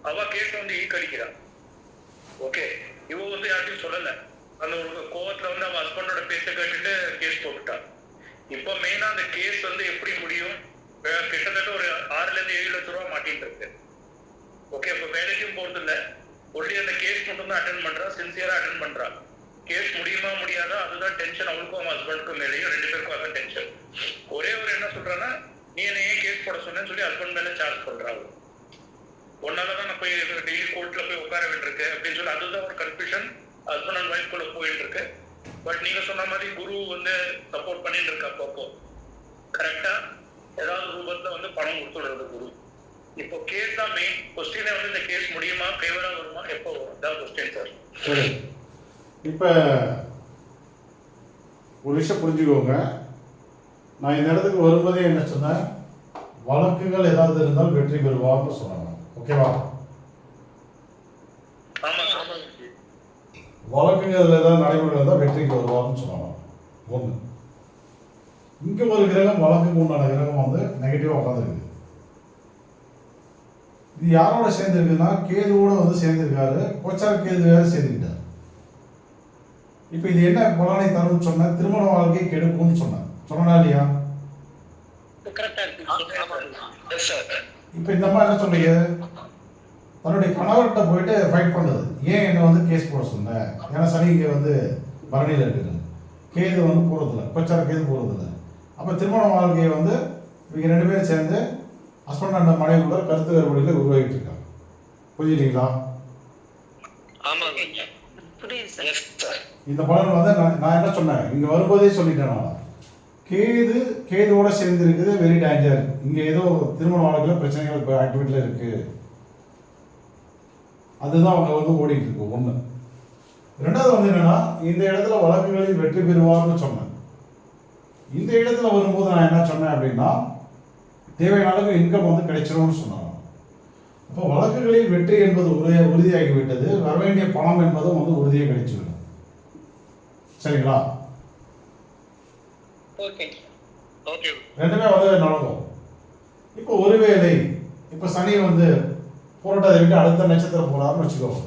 Speaker 2: அவ கேஸ் வந்து ஈக்கடிக்கிறான். ஓகே, இவ வந்து யார்ட்டையும் சொல்லலை. அந்த ஒரு கோவத்துல வந்து அவன் ஹஸ்பண்டோட பேச கேட்டுட்டு கேஸ் போட்டுட்டான். இப்போ மெயினா அந்த கேஸ் வந்து எப்படி முடியும், கிட்டத்தட்ட ஒரு 6-7 லட்சம் ரூபா மாட்டின்னு இருக்கு. ஓகே, இப்போ வேலைக்கும் போறது இல்லை, ஒன்லி அந்த கேஸ் மட்டும் தான் அட்டென்ட் பண்றா, சின்சியரா அட்டென்ட் பண்றா. கேஸ் முடியுமா முடியாது முடியாதா, அதுதான் டென்ஷன் அவளுக்கும் அவன் ஹஸ்பண்டுக்கும் மேலேயும், 2 பேருக்கும் அதான் டென்ஷன். ஒரே ஒரு என்ன சொல்றான்னா, நீ என்ன ஏன் கேஸ் போட சொன்னேன்னு சொல்லி ஹஸ்பண்ட் மேல சார்ஜ் பண்றாங்க. ஒன்னாலதான் நான் போய் டெய்லி கோர்ட்ல போய் உட்கார வேண்டியிருக்கு அப்படின்னு சொல்லி, அதுதான் ஒரு கன்ஃபியூஷன் ஹஸ்பண்ட் அண்ட் ஒய்ஃப் குள்ள போயிட்டு இருக்கு. பட் நீங்க சொன்ன மாதிரி குரு வந்து சப்போர்ட் பண்ணிட்டு இருக்கா. அப்பப்போ கரெக்டா ஏதாவது ரூபத்துல வந்து பணம் கொடுத்துடுறது குரு. இப்போ கேஸ் தான் மெயின் கொஸ்டினே. வந்து இந்த கேஸ் முடியுமா, ஃபேவரா வருமா, எப்போ வரும், அதான் கொஸ்டின் சார்.
Speaker 1: சரி, இப்போ ஒரு விஷயம் புரிஞ்சுக்கோங்க. நான் இந்த இடத்துக்கு வரும்போதே என்ன சொன்னேன், வழக்குகள் ஏதாவது இருந்தால் வெற்றி பெறுவார்னு சொன்னாங்க. ஓகேவா? வழக்குகள் ஏதாவது நடைமுறை இருந்தால் வெற்றிக்கு வருவார்னு சொன்னாங்க. ஒன்று, இங்கே ஒரு கிரகம் வழக்குக்கு உண்டான கிரகம் வந்து நெகட்டிவாக உட்காந்துருக்கு. இது யாரோட சேர்ந்துருக்குன்னா கேதுவோட வந்து சேர்ந்துருக்காரு. கோச்சார் கேது வேற சேர்ந்துக்கிட்டார். இப்போ இது என்ன பலனை தரும்னு சொன்னேன், திருமண வாழ்க்கை கெடுக்கும்னு சொன்னா இல்லையா? இப்போ இந்த மாதிரி என்ன சொல்றீங்க, தன்னுடைய கணவர்கிட்ட போயிட்டு ஃபைட் பண்ணுறது, ஏன் என்னை வந்து கேஸ் போட சொன்னேன், ஏன்னா சனி இங்கே வந்து பரணியில் இருக்குது, கேது வந்து போகிறதில்ல, கோச்சார கேது போகிறதில்ல. அப்போ திருமண வாழ்க்கையை வந்து இவங்க 2 பேரும் சேர்ந்து ஹஸ்பண்ட் அண்ட் மனைவியோட கருத்து வேறுபாடுகளை உருவாகிட்டு இருக்காங்க. புரியுதுங்களா? இந்த பலன் வந்து நான் என்ன சொன்னேன், இங்கே வரும்போதே சொல்லிட்டேன். நான் கேதுவோட சேர்ந்து இருக்குது, வெரி டேஞ்சர். இங்கே ஏதோ திருமண வாழ்க்கையில் பிரச்சனைகள் இப்போ ஆக்டிவிட்டியில் இருக்குது. அதுதான் அவங்க வந்து ஓடிட்டு இருக்கு. ஒன்று. ரெண்டாவது வந்து என்னன்னா, இந்த இடத்துல வழக்குகளில் வெற்றி பெறுவார்னு சொன்னேன். இந்த இடத்துல வரும்போது நான் என்ன சொன்னேன் அப்படின்னா, தேவையான அளவு இன்கம் வந்து கிடைச்சிரும்னு சொன்னாங்க. அப்போ வழக்குகளில் வெற்றி என்பது உறுதியாகிவிட்டது, வர வேண்டிய பணம் என்பதும் வந்து உறுதியாக கிடைச்சிவிடும். சரிங்களா? ரெண்டுமே வந்து நடக்கும். இப்போ ஒருவேளை இப்போ சனி வந்து போராட்டத்தை விட்டு அடுத்த நட்சத்திரம் போறாருன்னு வச்சுக்கோங்க.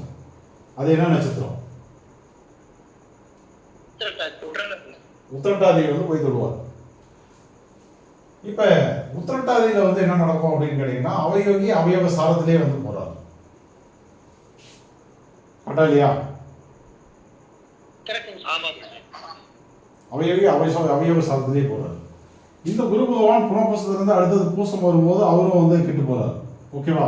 Speaker 1: அது என்ன நட்சத்திரம்? உத்திரட்டாதியில் வந்து போய் தொடுவார். இப்ப உத்திரட்டாதியில வந்து என்ன நடக்கும் அப்படின்னு கேட்டீங்கன்னா, அவயோகி அவயவ சாரத்திலே வந்து போறாரு. கரெக்டா இல்லையா? அவயோகி அவயவ சாரத்திலே போறாரு. இந்த குரு பகவான் புனர்பூசத்துல இருந்து அடுத்தது பூசம் வரும்போது அவரும் வந்து கெட்டு போறாரு. ஓகேவா?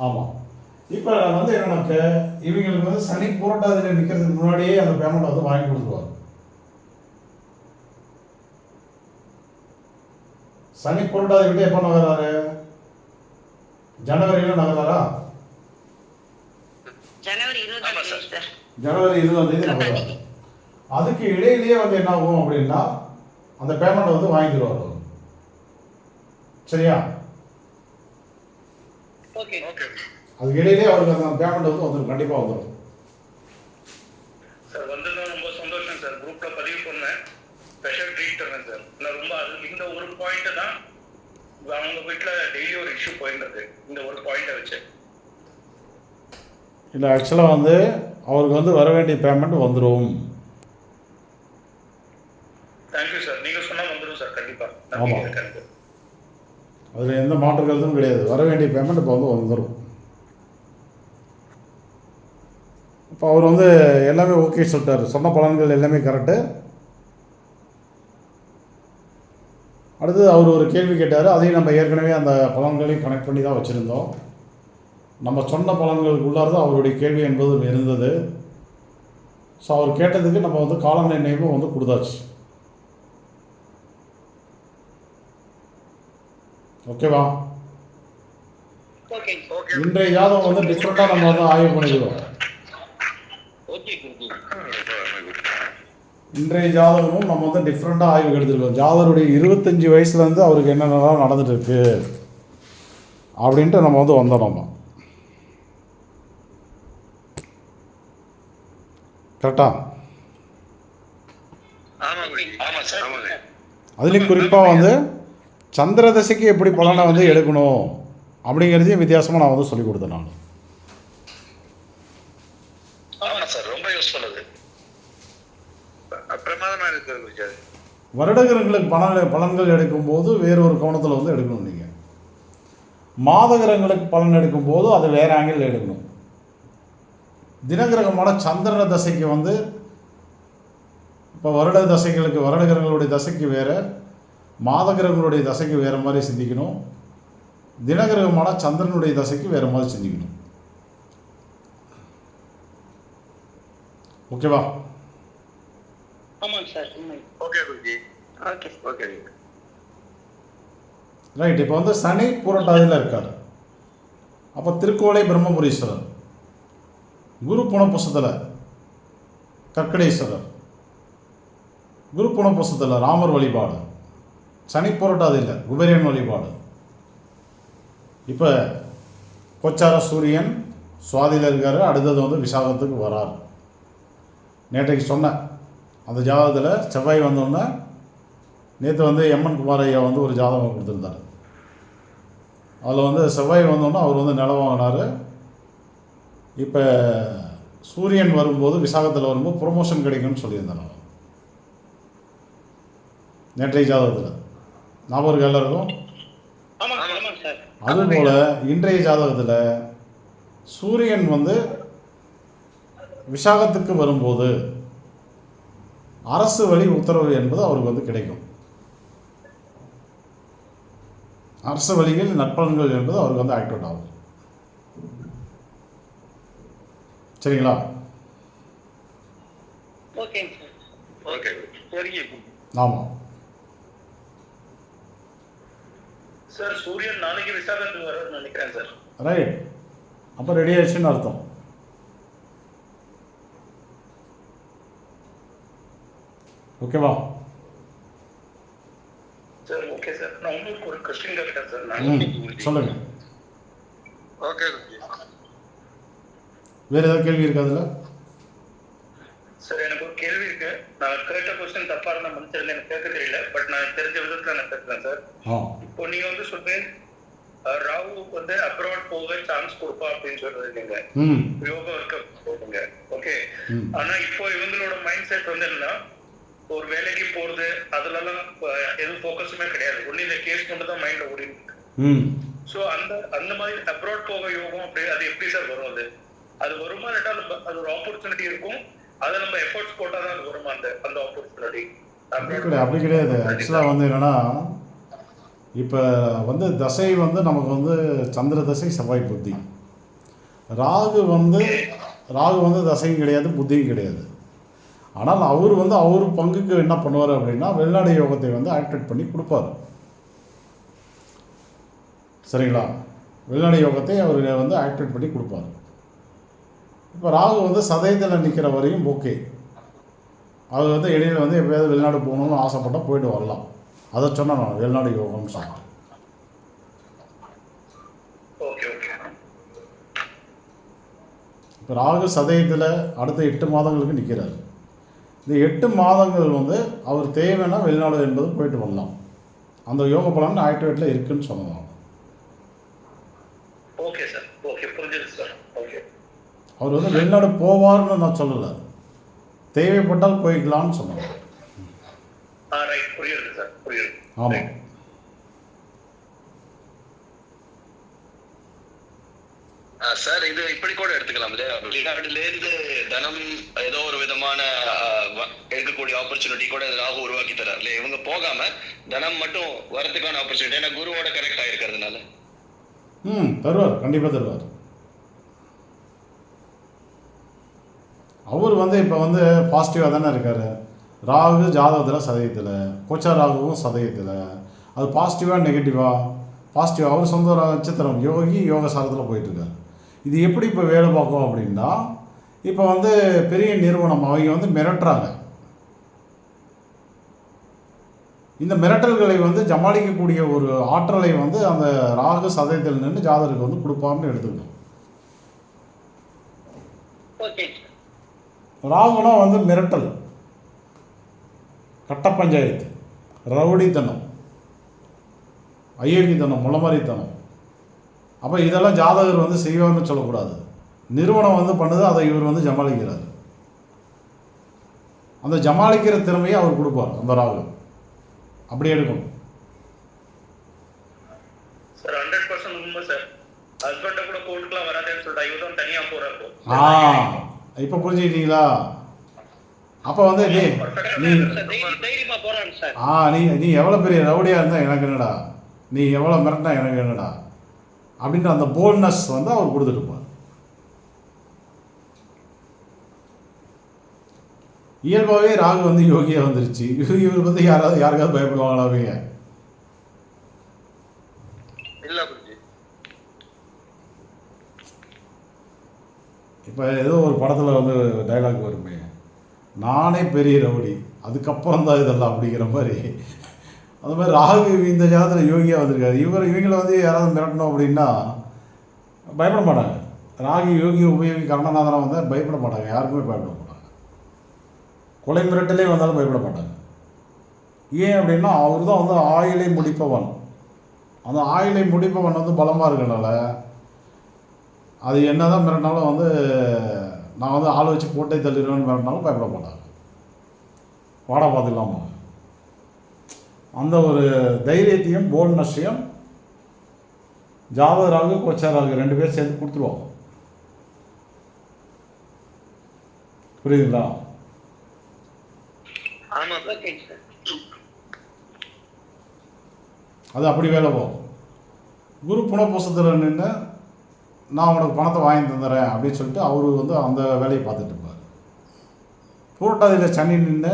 Speaker 1: ஆமா. இப்ப வந்து என்னன்னாக்க, இவங்களுக்கு வந்து சனி புரட்டாதியில நிக்கிறதுக்கு முன்னாடியே அந்த பேமெண்ட் வந்து வாங்கி கொடுத்துருவாரு. சனி புரட்டாதி விட்டு எப்ப நகராரு? ஜனவரியில நகராரா? ஜனவரி 20 நகராரு. அதுக்கு இடையிலேயே வந்து என்ன ஆகும் அப்படின்னா, அந்த பேமெண்ட் வந்து வாங்கிடுவார். சரியா? அதுக்கு இடையிலே அவருக்கு அந்த பேமெண்ட் வந்து வந்துடும், கண்டிப்பா வந்துடும்.
Speaker 2: சார் வந்ததும் ரொம்ப சந்தோஷம் சார். குரூப்ல பதிவு பண்ணேன், ஸ்பெஷல் ட்ரீட் தரேன் சார். நான் ரொம்ப இந்த ஒரு பாயிண்ட் தான் அவங்க வீட்டில் டெய்லி ஒரு இஷ்யூ போயிருந்தது, இந்த ஒரு பாயிண்ட்டை வச்சு.
Speaker 1: இல்லை, ஆக்சுவலாக வந்து அவருக்கு வந்து வர வேண்டிய பேமெண்ட் வந்துடும்.
Speaker 2: Thank you sir. நீங்கள் சொன்னால் வந்துடும் சார், கண்டிப்பாக.
Speaker 1: ஆமாம், அதில் எந்த மாற்று கருத்தும் கிடையாது. வர வேண்டிய பேமெண்ட் இப்போ வந்து வந்துடும். இப்போ அவர் வந்து எல்லாமே ஓகே சொல்லிட்டார், சொன்ன பலன்கள் எல்லாமே கரெக்டு. அடுத்தது அவர் ஒரு கேள்வி கேட்டார், அதையும் நம்ம ஏற்கனவே அந்த பலன்களையும் கனெக்ட் பண்ணி தான் வச்சுருந்தோம். நம்ம சொன்ன பலன்களுக்குள்ளார தான் அவருடைய கேள்வி என்பதும் இருந்தது. ஸோ அவர் கேட்டதுக்கு நம்ம வந்து கால நிர்ணயமும் வந்து கொடுத்தாச்சு. ஓகேவா? இன்றைய ஜாதகம் வந்து டிஃப்ரெண்டாக நம்ம வந்து ஆய்வு பண்ணிக்கிறோம். இன்றைய ஜாதகமும் நம்ம வந்து டிஃப்ரெண்டாக ஆய்வு எடுத்துருக்கோம். ஜாதகருடைய 25 வயசுலேருந்து அவருக்கு என்னென்னலாம் நடந்துட்டு இருக்கு அப்படின்ட்டு நம்ம வந்து வந்தோம். நம்ம கரெக்டா? அதுலேயும் குறிப்பாக வந்து சந்திர தசைக்கு எப்படி பலனை வந்து எடுக்கணும் அப்படிங்கிறதையும் வித்தியாசமாக நான் வந்து சொல்லிக் கொடுத்தேன். நான் வருடகிரகங்களுக்கு பலன்கள் எடுக்கும்போது வேறொரு கோணத்தில் வந்து எடுக்கணும். நீங்கள் மாதகிரகங்களுக்கு பலன் எடுக்கும்போது அது வேற ஆங்கிள் எடுக்கணும். தினகிரகமான சந்திரன தசைக்கு வந்து இப்போ வருட தசைகளுக்கு வருட கிரகங்களுடைய தசைக்கு வேறு, மாத கிரகங்களுடைய தசைக்கு வேறு மாதிரி சிந்திக்கணும். தினகிரகமான சந்திரனுடைய தசைக்கு வேறு மாதிரி சிந்திக்கணும். ஓகேவா?
Speaker 2: ஆமாங்க sir. Okay Guruji. Okay okay
Speaker 1: right. இப்போ வந்து சனி பூரட்டாதியில் இருக்கார். அப்போ திருக்கோளை பிரம்மபுரீஸ்வரர், குரு புனப்புசத்தில் கற்கடேஸ்வரர், குரு புனப்புசத்தில் ராமர் வழிபாடு, சனி புரட்டாதியில் குபேரன் வழிபாடு. இப்போ கொச்சார சூரியன் சுவாதியில் இருக்கார். அடுத்தது வந்து விசாகத்துக்கு வரார். நேற்றைக்கு சொன்னேன் அந்த ஜாதகத்தில் செவ்வாய் வந்தோடனே நேற்று வந்து எம்என் குமார் ஐயா வந்து ஒரு ஜாதகம் கொடுத்துருந்தார். அதில் வந்து செவ்வாய் வந்தோடனே அவர் வந்து நிலம் வாங்கினார். இப்போ சூரியன் வரும்போது விசாகத்தில் வரும்போது ப்ரொமோஷன் கிடைக்கும்னு சொல்லியிருந்தார் நேற்றைய ஜாதகத்தில். ஞாபகம் இருக்கா எல்லாருக்கும்? அதுபோல் இன்றைய ஜாதகத்தில் சூரியன் வந்து விசாகத்துக்கு வரும்போது அரசு வழி உத்தரவு என்பது அவருக்கு வந்து கிடைக்கும். அரசு வழியில் நற்பலன்கள் என்பது அவருக்கு வந்து ஆக்டிவேட் ஆகும். சரிங்களா? ஆமாம்
Speaker 2: சார். சூரியன் நாளைக்கு விசாகத்துக்கு வர்றதுன்னு நினைக்கிறேன் சார்.
Speaker 1: ரைட். அப்போ ரெடி ஆயிடுச்சுன்னு அர்த்தம். ஓகேவா?
Speaker 2: Sir okay sir. நான் உங்களுக்கு ஒரு கொஸ்டின் கேட்கிறேன் சார்.
Speaker 1: சொல்லுங்க.
Speaker 2: ஓகே
Speaker 1: வேறு ஏதாவது கேள்வி இருக்கா அதில்?
Speaker 2: சார் எனக்கு ஒரு கேள்வி இருக்கு. நான் கேட்ட கொஸ்டின் தப்பா இருந்தா மன்னிச்சிருங்க, எனக்கு கேட்க தெரியல. பட் நான் தெரிஞ்ச விதத்துல நான் கேட்கிறேன் சார். இப்போ நீங்க வந்து சொல்றேன் ராகு வந்து அப்ராட் போக சான்ஸ் கொடுப்பா அப்படின்னு சொல்றீங்க, யோகா இருக்க போடுங்க. ஓகே. ஆனா இப்போ இவங்களோட மைண்ட் செட் வந்து என்னன்னா, ஒரு வேலைக்கு போறது அதுலலாம் எதுவும் ஃபோக்கஸுமே கிடையாது. ஒன்னும் இந்த கேஸ் மட்டும் தான் மைண்ட்ல ஓடிட்டு இருக்கு. ஸோ அந்த மாதிரி அப்ராட் போக யோகம் அப்படி அது எப்படி சார் வரும்? அது வருமா? இல்லாட்டா அது ஒரு ஆப்பர்ச்சுனிட்டி இருக்கும், அதை நம்ம எஃபர்ட்ஸ் போட்டால் தான் அது வருமா அந்த ஆப்பர்ச்சுனிட்டி?
Speaker 1: அப்படி கிடையாது. ஆக்சுவலாக வந்து என்னென்னா, இப்போ வந்து தசை வந்து நமக்கு வந்து சந்திர தசை, செவ்வாய் புத்தி. ராகு வந்து தசையும் கிடையாது, புத்தியும் கிடையாது. ஆனால் அவர் வந்து அவர் பங்குக்கு என்ன பண்ணுவார் அப்படின்னா, வெளிநாடு யோகத்தை வந்து ஆக்டிவேட் பண்ணி கொடுப்பார். சரிங்களா? வெளிநாடு யோகத்தை அவர் வந்து ஆக்டிவேட் பண்ணி கொடுப்பார். இப்போ ராகு வந்து சதயத்தில் நிற்கிற வரையும் ஓகே. அவர் வந்து இடையில் வந்து எப்போயாவது வெளிநாடு போகணும்னு ஆசைப்பட்டால் போயிட்டு வரலாம். அதை சொன்னேன் நான், வெளிநாடு யோகம்னு சொல்லிட்டு. இப்போ ராகு சதயத்தில் அடுத்த 8 மாதங்களுக்கு நிற்கிறார். இந்த 8 மாதங்கள் வந்து அவர் தேவைன்னா வெளிநாடு என்பது போயிட்டு வரலாம். அந்த யோக பலன் ஆக்டிவேட்டில் இருக்குன்னு சொன்னோம்.
Speaker 2: Okay sir. ஓகே, புரிஞ்சுது சார். ஓகே.
Speaker 1: அவர் வந்து வெளிநாடு போவார்னு நான் சொல்லலை, தேவைப்பட்டால் போய்க்கலாம்னு சொன்னாங்க.
Speaker 2: ரைட், புரியுது சார், புரியுது.
Speaker 1: ஆமாம்.
Speaker 3: சார் இது இப்படி கூட எடுத்துக்கலாம் இல்லையா? வெளிநாட்டிலேருந்து தனம் ஏதோ ஒரு விதமான எடுக்கக்கூடிய ஆப்பர்ச்சுனிட்டி கூட ராகு உருவாக்கி தரார் இல்லையா? இவங்க போகாம தனம் மட்டும் வரதுக்கான ஆப்பர்ச்சுனிட்டி, ஏன்னா குருவோட கரெக்ட் ஆகிருக்கிறதுனால.
Speaker 1: தருவார், கண்டிப்பாக தருவார். அவர் வந்து இப்போ வந்து பாசிட்டிவாக தானே இருக்கார். ராகு ஜாதகத்தில் சதயத்தில், கோச்சா ராகுவும் சதயத்தில். அது பாசிட்டிவாக நெகட்டிவாக? பாசிட்டிவாக. அவர் சொந்த நட்சத்திரம் யோகி, யோக சாரத்தில் போயிட்டுருக்கார். இது எப்படி இப்போ வேலை பார்க்கும் அப்படின்னா, இப்போ வந்து பெரிய நிறுவனம் அவங்க வந்து மிரட்டுறாங்க. இந்த மிரட்டல்களை வந்து சமாளிக்கக்கூடிய ஒரு ஆற்றலை வந்து அந்த ராகு சதயத்தில் நின்று ஜாதகருக்கு வந்து கொடுப்பார்னு எடுத்துக்கணும். ராகுனா வந்து மிரட்டல், கட்ட பஞ்சாயத்து, ரவுடித்தனம், அயோக்கியத்தனம், முளமாரித்தனம். அப்போ இதெல்லாம் ஜாதகர் வந்து செய்வார்னு சொல்லக்கூடாது. நிறுவனம் வந்து பண்ணுது, அதை இவர் வந்து ஜமாளிக்கிறார். அந்த ஜமாளிக்கிற திறமையை அவர் கொடுப்பார் அந்த ராகு. அப்படி எடுக்கணும்
Speaker 2: சார். 100% உண்மை சார். ஹஸ்பண்ட கூட கோர்ட்டுக்குலாம் வராதேன்னு சொல்லிட்டு இவர் தான் தனியாக போகிறாரு.
Speaker 1: இப்போ புரிஞ்சுக்கிட்டீங்களா? அப்போ வந்து நீ நீ
Speaker 2: தைரியமா போறாங்க சார்.
Speaker 1: நீ எவ்வளோ பெரிய ரவுடியாக இருந்தால் எனக்கு என்னடா, நீ எவ்வளோ மிரட்டினா எனக்கு என்னடா அப்படின்ற அந்த போல்ட்னஸ் வந்து அவர் கொடுத்துட்டுப்பார். இயல்பாகவே ராகு வந்து யோகியாக வந்துருச்சு. இவர் வந்து யாருக்காவது பயப்படுவாங்களாவே?
Speaker 3: இல்ல குருஜி.
Speaker 1: இப்போ ஏதோ ஒரு படத்தில் வந்து டைலாக் வருமே, நானே பெரிய ரவுடி அதுக்கப்புறம் தான் இதெல்லாம் அப்படிங்கிற மாதிரி. அது மாதிரி ராகு இந்த ஜாதத்தில் யோகியாக வந்திருக்காரு. இவங்களை வந்து யாராவது மிரட்டணும் அப்படின்னா பயப்பட மாட்டாங்க. ராகு யோகி உபயோகி கருணநாதனை வந்து பயப்பட மாட்டாங்க, யாருக்குமே பயப்பட மாட்டாங்க. கொலை மிரட்டலே வந்தாலும் பயப்பட மாட்டாங்க. ஏன் அப்படின்னா அவர் தான் வந்து ஆயுளை முடிப்பவன். அந்த ஆயுளை முடிப்பவன் வந்து பலமாக இருக்கனால அது என்ன தான் மிரட்டினாலும் வந்து நான் வந்து ஆள் வச்சு போட்டே தள்ளிடுவேன்னு மிரட்டினாலும் பயப்பட மாட்டாங்க. வாடா பார்த்துக்கலாமா அந்த ஒரு தைரியத்தையும் போல்ட்னஸையும் ஜாதகராகு கோச்சாராகு 2 பேர் சேர்ந்து கொடுத்துருவாங்க. புரியுதுங்களா? அது அப்படி வேலை போகும். குரு புனப்பூசத்தில் நின்று நான் உனக்கு பணத்தை வாங்கி தந்துடுறேன் அப்படின்னு சொல்லிட்டு அவர் வந்து அந்த வேலையை பார்த்துட்டு இருப்பார். பூரட்டாதியில் சனி நின்று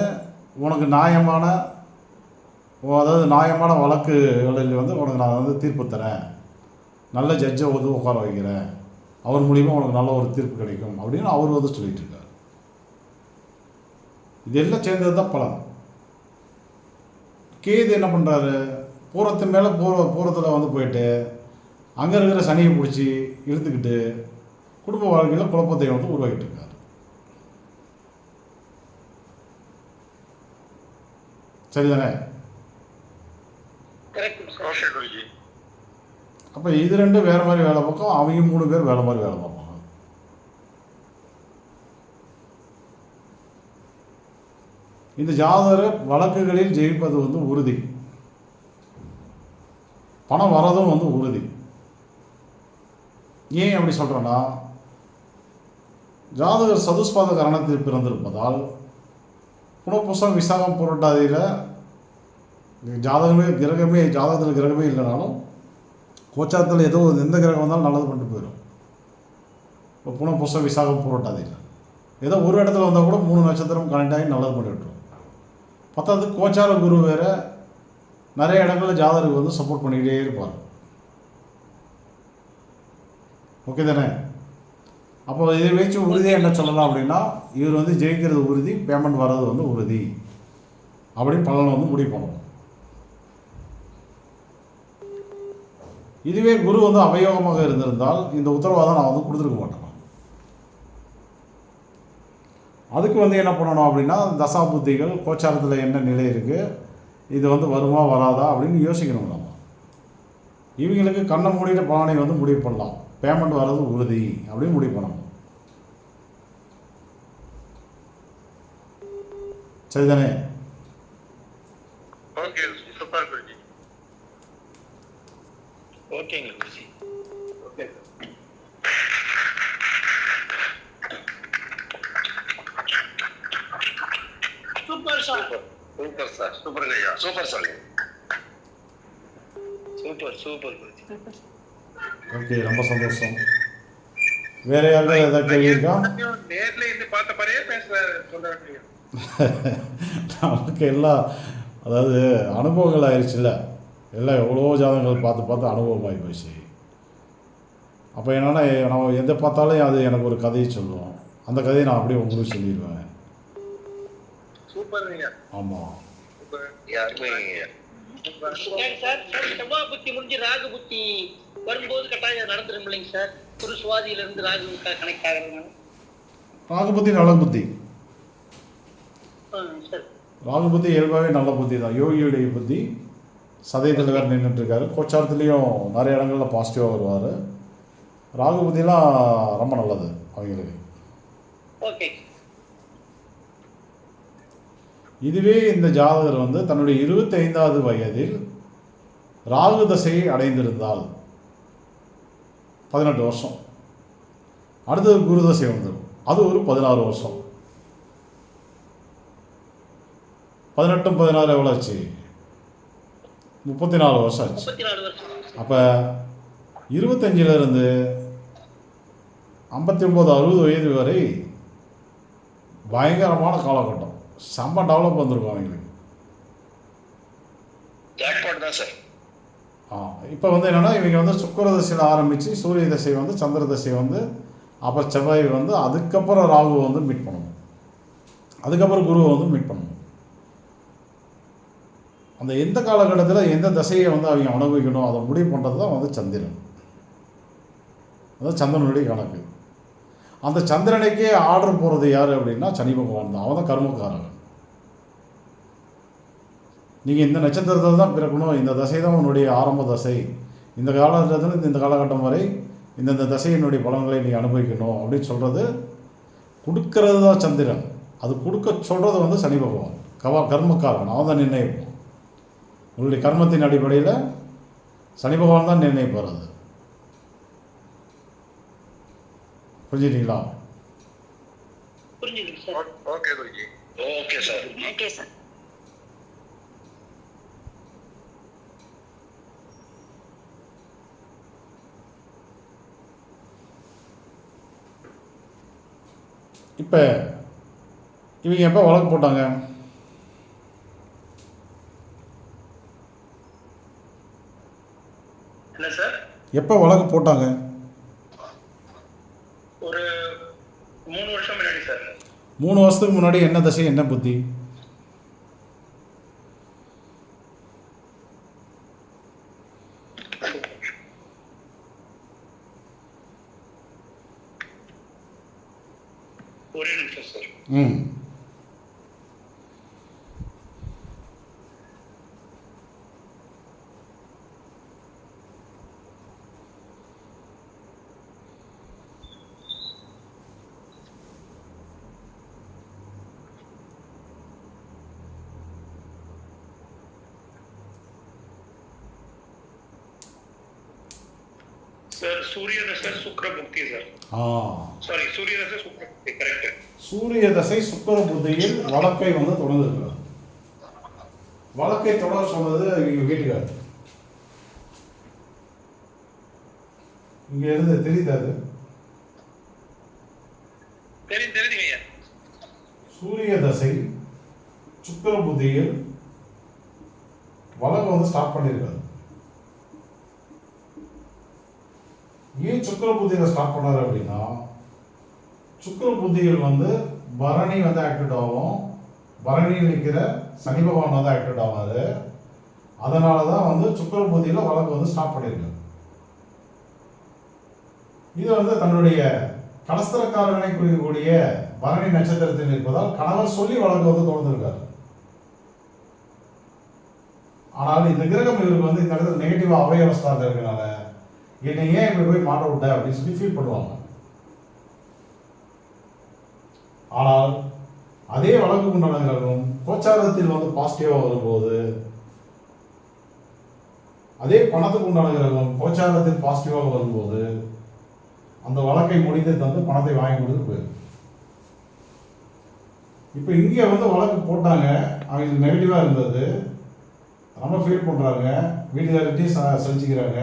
Speaker 1: உனக்கு நியாயமான வழக்குகளில் வந்து உனக்கு நான் வந்து தீர்ப்பு தரேன், நல்ல ஜட்ஜை வந்து உட்கார வைக்கிறேன், அவர் மூலிமா உனக்கு நல்ல ஒரு தீர்ப்பு கிடைக்கும் அப்படின்னு அவர் வந்து சொல்லிகிட்டு இருக்கார். இதெல்லாம் சேர்ந்தது தான் பலன். கேது என்ன பண்ணுறாரு, பூரத்தின் மேலே பூரத்தில் வந்து போயிட்டு அங்கே இருக்கிற சனியை பிடிச்சி இழுத்துக்கிட்டு குடும்ப வாழ்க்கையில் குழப்பத்தை வந்து உருவாக்கிட்டு இருக்கார். சரிதானே? அப்போ இது 2 வேறு மாதிரி வேலை பார்க்கும், அவங்க 3 பேர் வேலை மாதிரி வேலை பார்ப்பாங்க. இந்த ஜாதகர் வழக்குகளில் ஜெயிப்பது வந்து உறுதி, பணம் வரதும் வந்து உறுதி. ஏன் அப்படி சொல்கிறேன்னா, ஜாதகர் சதுஸ்பாத கரணத்தில் பிறந்திருப்பதால் புனப்பூசம் விசாகம் புரட்டாதியில் ஜாதகத்தில் கிரகமே இல்லைனாலும் கோச்சாரத்தில் ஏதோ எந்த கிரகம் வந்தாலும் நல்லது பண்ணிட்டு போயிடும். இப்போ புனப்பூசம் விசாகம் புரட்டாதியில் ஏதோ ஒரு இடத்துல வந்தால் கூட 3 நட்சத்திரம் கனெக்ட் ஆகி நல்லது பண்ணி விட்டுரும். பத்தாவது கோச்சார குரு வேறு நிறைய இடங்களில் ஜாதகருக்கு வந்து சப்போர்ட் பண்ணிக்கிட்டே இருப்பார். ஓகே தானே? அப்போ இதை வச்சு உறுதியாக என்ன சொல்லலாம் அப்படின்னா, இவர் வந்து ஜெயிக்கிறது உறுதி, பேமெண்ட் வர்றது வந்து உறுதி அப்படின்னு பலனை வந்து முடிவு பண்ணணும். இதுவே குரு வந்து அவயோகமாக இருந்திருந்தால் இந்த உத்தரவாதம் நான் வந்து கொடுத்துருக்க மாட்டேன். அதுக்கு வந்து என்ன பண்ணணும் அப்படின்னா, தசா புத்திகள் கோச்சாரத்தில் என்ன நிலை இருக்குது, இது வந்து வருமா வராதா அப்படின்னு யோசிக்கணும். நம்ம இவங்களுக்கு கண்ணை மூடிட்ட பலனை வந்து முடிவு பண்ணலாம், பேமெண்ட் வர்றது உறுதி அப்படின்னு முடிவு பண்ணணும். சரிதானே?
Speaker 3: Okay, super Guruji.
Speaker 2: ஓகேங்க Guruji. Okay super sir.
Speaker 3: Super sir. Super ஐயா. Super sir.
Speaker 2: Super Guruji.
Speaker 1: Okay, ரொம்ப சந்தோஷம். வேற யாரும் ஏதாவது கேள்வி இருக்கா?
Speaker 2: நேர்ல இருந்து பார்த்த மாதிரியே சொல்ல
Speaker 1: நமக்கு எல்லாம் அதாவது அனுபவங்கள் ஆயிடுச்சுல்ல, எல்லாம் எவ்வளோ ஜாதகங்கள் பார்த்து அனுபவம் ஆகி போச்சு. அப்போ என்னென்னா நம்ம எதை பார்த்தாலும் அது எனக்கு ஒரு கதையை சொல்லுவோம், அந்த கதையை நான் அப்படியே உங்களுக்கு சொல்லிடுவேன். ஆமாம்.
Speaker 4: செவ்வாய் புத்தி முடிஞ்சு ராகு புத்தி வரும்போது கட்டாயம் நடந்துரும் இல்லைங்க சார்? குரு சுவாதியிலிருந்து ராகு கனெக்ட் ஆகிறது.
Speaker 1: ராகு புத்தி நல்ல புத்தி. ராகு புத்தி இயல்பாகவே நல்ல புத்தி தான். யோகியுடைய புத்தி சதயத்தில் வேறு நின்றுட்டுருக்காரு. கோச்சாரத்துலேயும் நிறைய இடங்களில் பாசிட்டிவாக வருவார். ராகு புத்திலாம் ரொம்ப நல்லது அவங்களுக்கு.
Speaker 4: ஓகே.
Speaker 1: இதுவே இந்த ஜாதகர் வந்து தன்னுடைய 25வது வயதில் ராகு தசையை அடைந்திருந்தால் 18 வருஷம், அடுத்தது குரு தசை வந்துடும். அது ஒரு 16 வருஷம். 18 16 எவ்வளோ ஆச்சு? 34 வருஷம் ஆச்சு.
Speaker 4: 34 வருஷம்.
Speaker 1: அப்போ 25லேருந்து 59 60 வயது வரை பயங்கரமான காலகட்டம். செம்ம டெவலப் வந்திருக்கும் அவங்களுக்கு.
Speaker 3: ஜாக்பாட் தான் சார்.
Speaker 1: இப்போ வந்து என்னென்னா இவங்க வந்து சுக்கிர தசையில் ஆரம்பித்து சூரிய தசை வந்து சந்திர தசை வந்து அப்புறம் செவ்வாய் வந்து அதுக்கப்புறம் ராகுவை வந்து மீட் பண்ணணும், அதுக்கப்புறம் குருவை வந்து மீட் பண்ணணும். அந்த எந்த காலகட்டத்தில் எந்த தசையை வந்து அவங்க அனுபவிக்கணும் அதை முடிவு பண்ணுறது தான் வந்து சந்திரன். அதாவது சந்திரனுடைய கணக்கு. அந்த சந்திரனுக்கே ஆர்டர் போகிறது யார் அப்படின்னா சனி பகவான் தான். அவன் தான் கர்மக்காரன். நீங்கள் இந்த நட்சத்திரத்தில் தான் பிறக்கணும், இந்த தசை தான் உன்னுடைய ஆரம்ப தசை, இந்த காலகட்டத்தில் இந்த காலகட்டம் வரை இந்தந்த தசையினுடைய பலன்களை நீங்கள் அனுபவிக்கணும் அப்படின்னு சொல்கிறது கொடுக்கறது தான் சந்திரன். அது கொடுக்க சொல்கிறது வந்து சனி பகவான் கர்மக்காரன். அவன் தான் நிர்ணயிப்பான். உங்களுடைய கர்மத்தின் அடிப்படையில் சனி பகவான் தான் நிர்ணயிப்பார். அது புரிஞ்சுட்டீங்களா?
Speaker 4: புரிஞ்சுதுங்க sir.
Speaker 3: Okay Guruji. Okay sir.
Speaker 5: Okay sir.
Speaker 1: இப்போ இவங்க எப்போ வழக்கு போட்டாங்க?
Speaker 2: என்ன சார்?
Speaker 1: எப்போ வழக்கு போட்டாங்க?
Speaker 2: ஒரு 3 வருஷம் முன்னாடி சார்.
Speaker 1: 3 வருஷத்துக்கு முன்னாடி என்ன தசை என்ன புத்தி?
Speaker 2: ஒரே நிமிஷம் சார். சார் சூரிய தசை சுக்கிர புக்தி சார். சாரி, சூரிய தசை சுக்கிர புக்தி கரெக்ட்.
Speaker 1: சூரிய தசை சுக்கிர புத்தியில் வழக்கை வந்து தொடர்ந்துருக்கிறார். வழக்கை தொடர சொன்னது இவங்க வீட்டுக்கார். இங்க இருந்து தெரியுது.
Speaker 2: தெரியுதுங்க ஐயா.
Speaker 1: சூரிய தசை சுக்கிர புத்தியில் வழக்கு வந்து ஸ்டார்ட் பண்ணியிருக்காரு. ஏன் சுக்கிர புத்தியில் ஸ்டார்ட் பண்ணாரு அப்படின்னா, சுக்கிர புத்தியில் வந்து பரணி வந்து ஆக்டிவேட் ஆகும். பரணியில் நிற்கிற சனி பகவான் வந்து ஆக்டிவேட் ஆகாது. அதனால தான் வந்து சுக்கிர புத்தியில் வழக்கு வந்து ஸ்டார்ட் பண்ணியிருக்காரு. இது வந்து தன்னுடைய கலஸ்தரக்காரனை குறிக்கக்கூடிய பரணி நட்சத்திரத்தில் இருப்பதால் கணவர் சொல்லி வழக்கு வந்து தொடர்ந்துருக்காரு. ஆனால் இந்த கிரகம் இவருக்கு வந்து இந்த இடத்துல நெகட்டிவா அவையவஸ்தாங்க இருக்கனால என்னை ஏன் இப்படி போய் மாட்ட விட்ட அப்படின்னு சொல்லி ஃபீல் பண்ணுவாங்க. ஆனால் அதே வழக்கு உண்டான கிரகம் கோச்சாரத்தில் வந்து பாசிட்டிவா வரும்போது, அதே பணத்துக்கு உண்டான கிரகம் கோச்சாரத்தில் பாசிட்டிவாக வரும்போது அந்த வழக்கை முடிந்து தந்து பணத்தை வாங்கி கொடுத்து போயிடும். இப்போ இங்கே வந்து வழக்கு போட்டாங்க, அவங்களுக்கு நெகட்டிவாக இருந்தது, ரொம்ப ஃபீல் பண்ணுறாங்க, வீட்டுக்காரர்கிட்டையும் செஞ்சுக்கிறாங்க.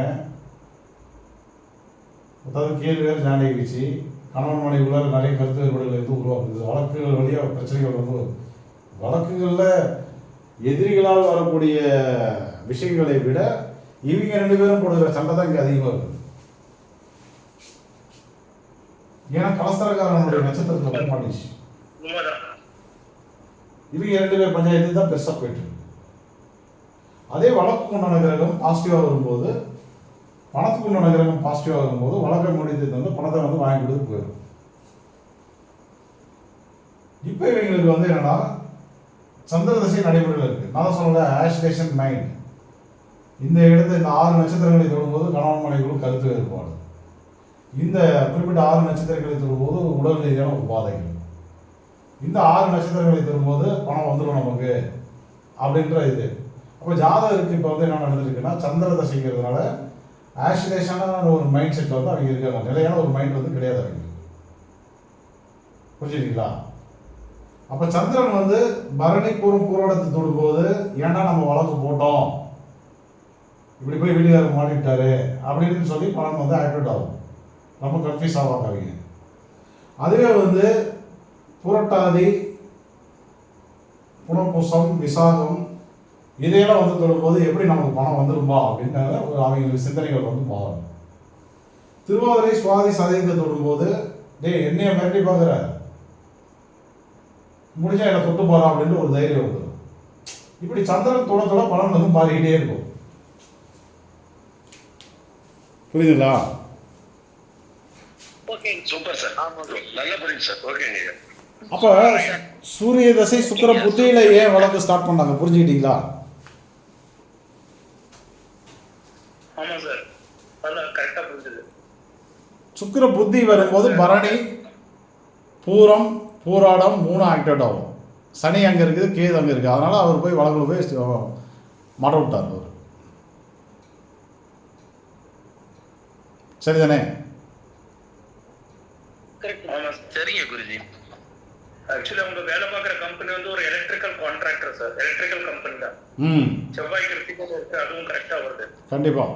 Speaker 1: அதாவது கேள்வி வேறு ஜாண்டிச்சு கணவன் மனைவிக்குள்ள நிறைய கருத்து வேறுபாடுகள் வந்து உருவாக்குது. வழக்குகள் வழியாக பிரச்சனைகள் வந்து வழக்குகளில் எதிரிகளால் வரக்கூடிய விஷயங்களை விட இவங்க 2 பேரும் போடுகிற சண்டை தான் இங்கே அதிகமாக இருக்குது. ஏன்னா கலஸ்தரக்காரனுடைய நட்சத்திரத்தில் போய் மாட்டிச்சு. இவங்க 2 பேர் பஞ்சாயத்து தான் பெருசாக போயிட்டு இருக்கு. அதே வழக்கு உண்டான கிரகம் பாசிட்டிவாக வரும்போது, பணத்துக்கு உண்டான கிரகம் பாசிட்டிவாக வரும்போது வழக்கை முடித்து தந்து பணத்தை வந்து வாங்கி கொடுத்து போயிடும். இப்போ இவங்களுக்கு வந்து என்னன்னா சந்திர தசை நடைமுறையில் இருக்கு. நான் சொன்ன ஆஸ்லேஷன் மைண்ட் இந்த இடத்துல இந்த 6 நட்சத்திரங்களை தொடும்போது கணவன் மனைவிகளும் கருத்து வேறுபாடு, இந்த குறிப்பிட்ட 6 நட்சத்திரங்களை தொடும்போது உடல் ரீதியான உபாதைகள், இந்த 6 நட்சத்திரங்களை தொடும்போது பணம் வந்துடும் நமக்கு அப்படின்ற இது. அப்போ ஜாதகருக்கு இப்போ வந்து என்ன நடந்துருக்குன்னா சந்திர தசைங்கிறதுனால ஆசிலேஷனான ஒரு மைண்ட் செட் வந்து அவங்க இருக்காங்க. நிலையான ஒரு மைண்ட் வந்து கிடையாது அவங்க. புரிஞ்சுட்டீங்களா? அப்போ சந்திரன் வந்து பரணி பூரம் பூரோடத்தை தொடும்போது ஏன்னா நம்ம வழக்கு போட்டோம், இப்படி போய் வீட்டுக்காரர் மாட்டிட்டாரு அப்படின்னு சொல்லி பலன் வந்து ஆக்டிவேட் ஆகும். ரொம்ப கன்ஃபியூஸ் ஆகாதீங்க. அதுவே வந்து புரட்டாதி, புனர்பூசம், விசாகம் இதையெல்லாம் வந்து தொடும்போது எப்படி நமக்கு பணம் வந்துருமா அப்படின்னு அவங்களுக்கு சிந்தனைகள் வந்து மாறும். திருவாதிரை, சுவாதி, சதயத்தை தொடும்போது டேய் என்னைய மிரட்டி பார்க்குற, முடிஞ்சா என்னை தொட்டு போகிறான் அப்படின்னு ஒரு தைரியம் வந்துடும். இப்படி சந்திரன் தொட தொட பலன் வந்து மாறிக்கிட்டே இருக்கும். புரியுதுங்களா?
Speaker 3: சூப்பர் சார், நல்லா புரியுது சார். ஓகேங்க.
Speaker 1: அப்போ சூரிய தசை சுக்கிர புத்தியில ஏன் வழக்கு ஸ்டார்ட் பண்ணாங்க, புரிஞ்சுக்கிட்டீங்களா?
Speaker 2: ஆமா சார், அதான் கரெக்டா புரிஞ்சுது.
Speaker 1: சுக்கிர புத்தி வரும்போது பரணி, பூரம், பூராடம் 3 ஆக்டிவேட் ஆகும். சனி அங்கே இருக்குது, கேது அங்கே இருக்குது. அதனால் அவர் போய் வழக்கில் போய் மாட்ட விட்டார் அவர். சரிதானே?
Speaker 2: ஆமா
Speaker 3: சரிங்க குருஜி.
Speaker 2: ஆக்சுவலி அவங்க வேலை பார்க்குற கம்பெனி வந்து ஒரு electrical contractor sir, electrical company தான். செவ்வாய் கிருத்திகை இருக்கு, அதுவும் கரெக்டா வருது.
Speaker 1: கண்டிப்பா.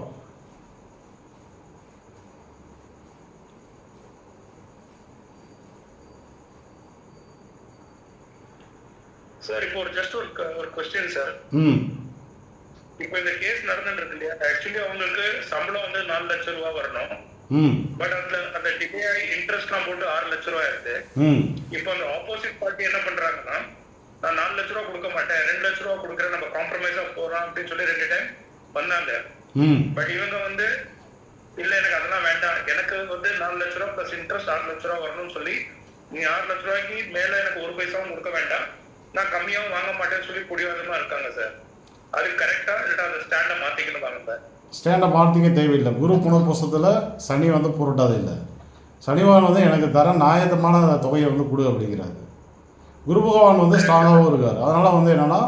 Speaker 2: சார் இப்போ ஒரு ஜஸ்ட் ஒரு கொஸ்டின் சார். இப்போ இந்த கேஸ் நடந்துட்டு இருக்கு இல்லையா, ஆக்சுவலி அவங்களுக்கு சம்பளம் வந்து 4 லட்சம் ரூபாய் வரணும். பட் அந்த டிபிஐ இன்ட்ரெஸ்ட்லாம் போட்டு 6 லட்சம் ரூபாய் ஆயிடுது. இப்போ அந்த ஆப்போசிட் பார்ட்டி என்ன பண்றாங்கன்னா, நான் 4 லட்ச ரூபா கொடுக்க மாட்டேன், 2 லட்ச ரூபா கொடுக்குறேன், நம்ம காம்ப்ரமைஸா போறோம் அப்படின்னு சொல்லி 2 டைம் வந்தாங்க. பட் இவங்க வந்து இல்ல எனக்கு அதெல்லாம் வேண்டாம், எனக்கு வந்து 4 லட்ச ரூபா பிளஸ் இன்ட்ரெஸ்ட் 6 லட்ச ரூபா வரணும்னு சொல்லி, நீ 6 லட்ச ரூபாய்க்கு மேல எனக்கு 1 பைசாவும் கொடுக்க வேண்டாம், நான் கம்மியாவும் வாங்க மாட்டேன்னு சொல்லி பிடிவாதமா இருக்காங்க சார். அது கரெக்டா இல்ல அந்த ஸ்டாண்டை மாத்திக்கணும் வாங்க சார்?
Speaker 1: ஸ்டாண்டை மாற்றிக்க தேவையில்லை. குரு புனர்பூசத்தில் சனி வந்து புரட்டாது இல்லை. சனி பகவான் வந்து எனக்கு தர நியாயத்தமான தொகையை வந்து கொடு அப்படிங்கிறாரு. குரு பகவான் வந்து ஸ்ட்ராங்காகவும் இருக்கார். அதனால் வந்து என்னென்னா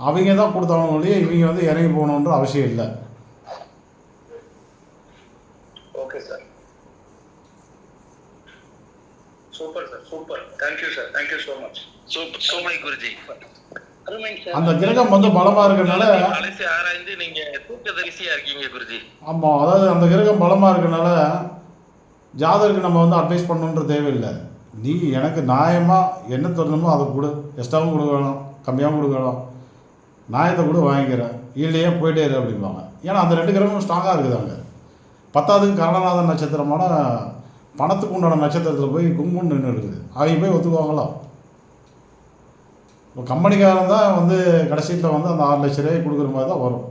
Speaker 1: அவங்க தான் கொடுத்தாலும் ஒழிய இவங்க வந்து இறங்கி போகணுன்ற அவசியம் இல்லை.
Speaker 2: Okay sir, super sir, super. Thank you sir, thank you so much.
Speaker 3: Super Guruji.
Speaker 1: அந்த கிரகம் வந்து பலமா இருக்கனால
Speaker 3: அலசி ஆராய்ந்து நீங்க தூக்கதரிசியா இருக்கீங்க குருஜி.
Speaker 1: ஆமா, அதாவது அந்த கிரகம் பலமா இருக்கனால ஜாதகருக்கு நம்ம வந்து அட்வைஸ் பண்ணணுன்ற தேவையில்லை. நீ எனக்கு நியாயமா என்ன தரணுமோ அதை கொடு, எக்ஸ்ட்ராவும் கொடுக்க வேணும், கம்மியாகவும் கொடுக்க வேணும், நியாயத்தை கூட வாங்கிக்கிறேன், இல்லையே போயிட்டே இரு அப்படிம்பாங்க. ஏன்னா அந்த 2 கிரகமும் ஸ்ட்ராங்காக இருக்குது. அங்கே 10வது கரணநாதன் நட்சத்திரமான பணத்துக்கு உண்டான நட்சத்திரத்தில் போய் கும்புன்னு நின்று இருக்குது. அவங்க போய் ஒத்துக்குவாங்களா? இப்போ கம்பெனிக்காரன் தான் வந்து கடைசியில் வந்து அந்த 6 லட்ச ரூபாய் கொடுக்குற மாதிரி தான் வரும்.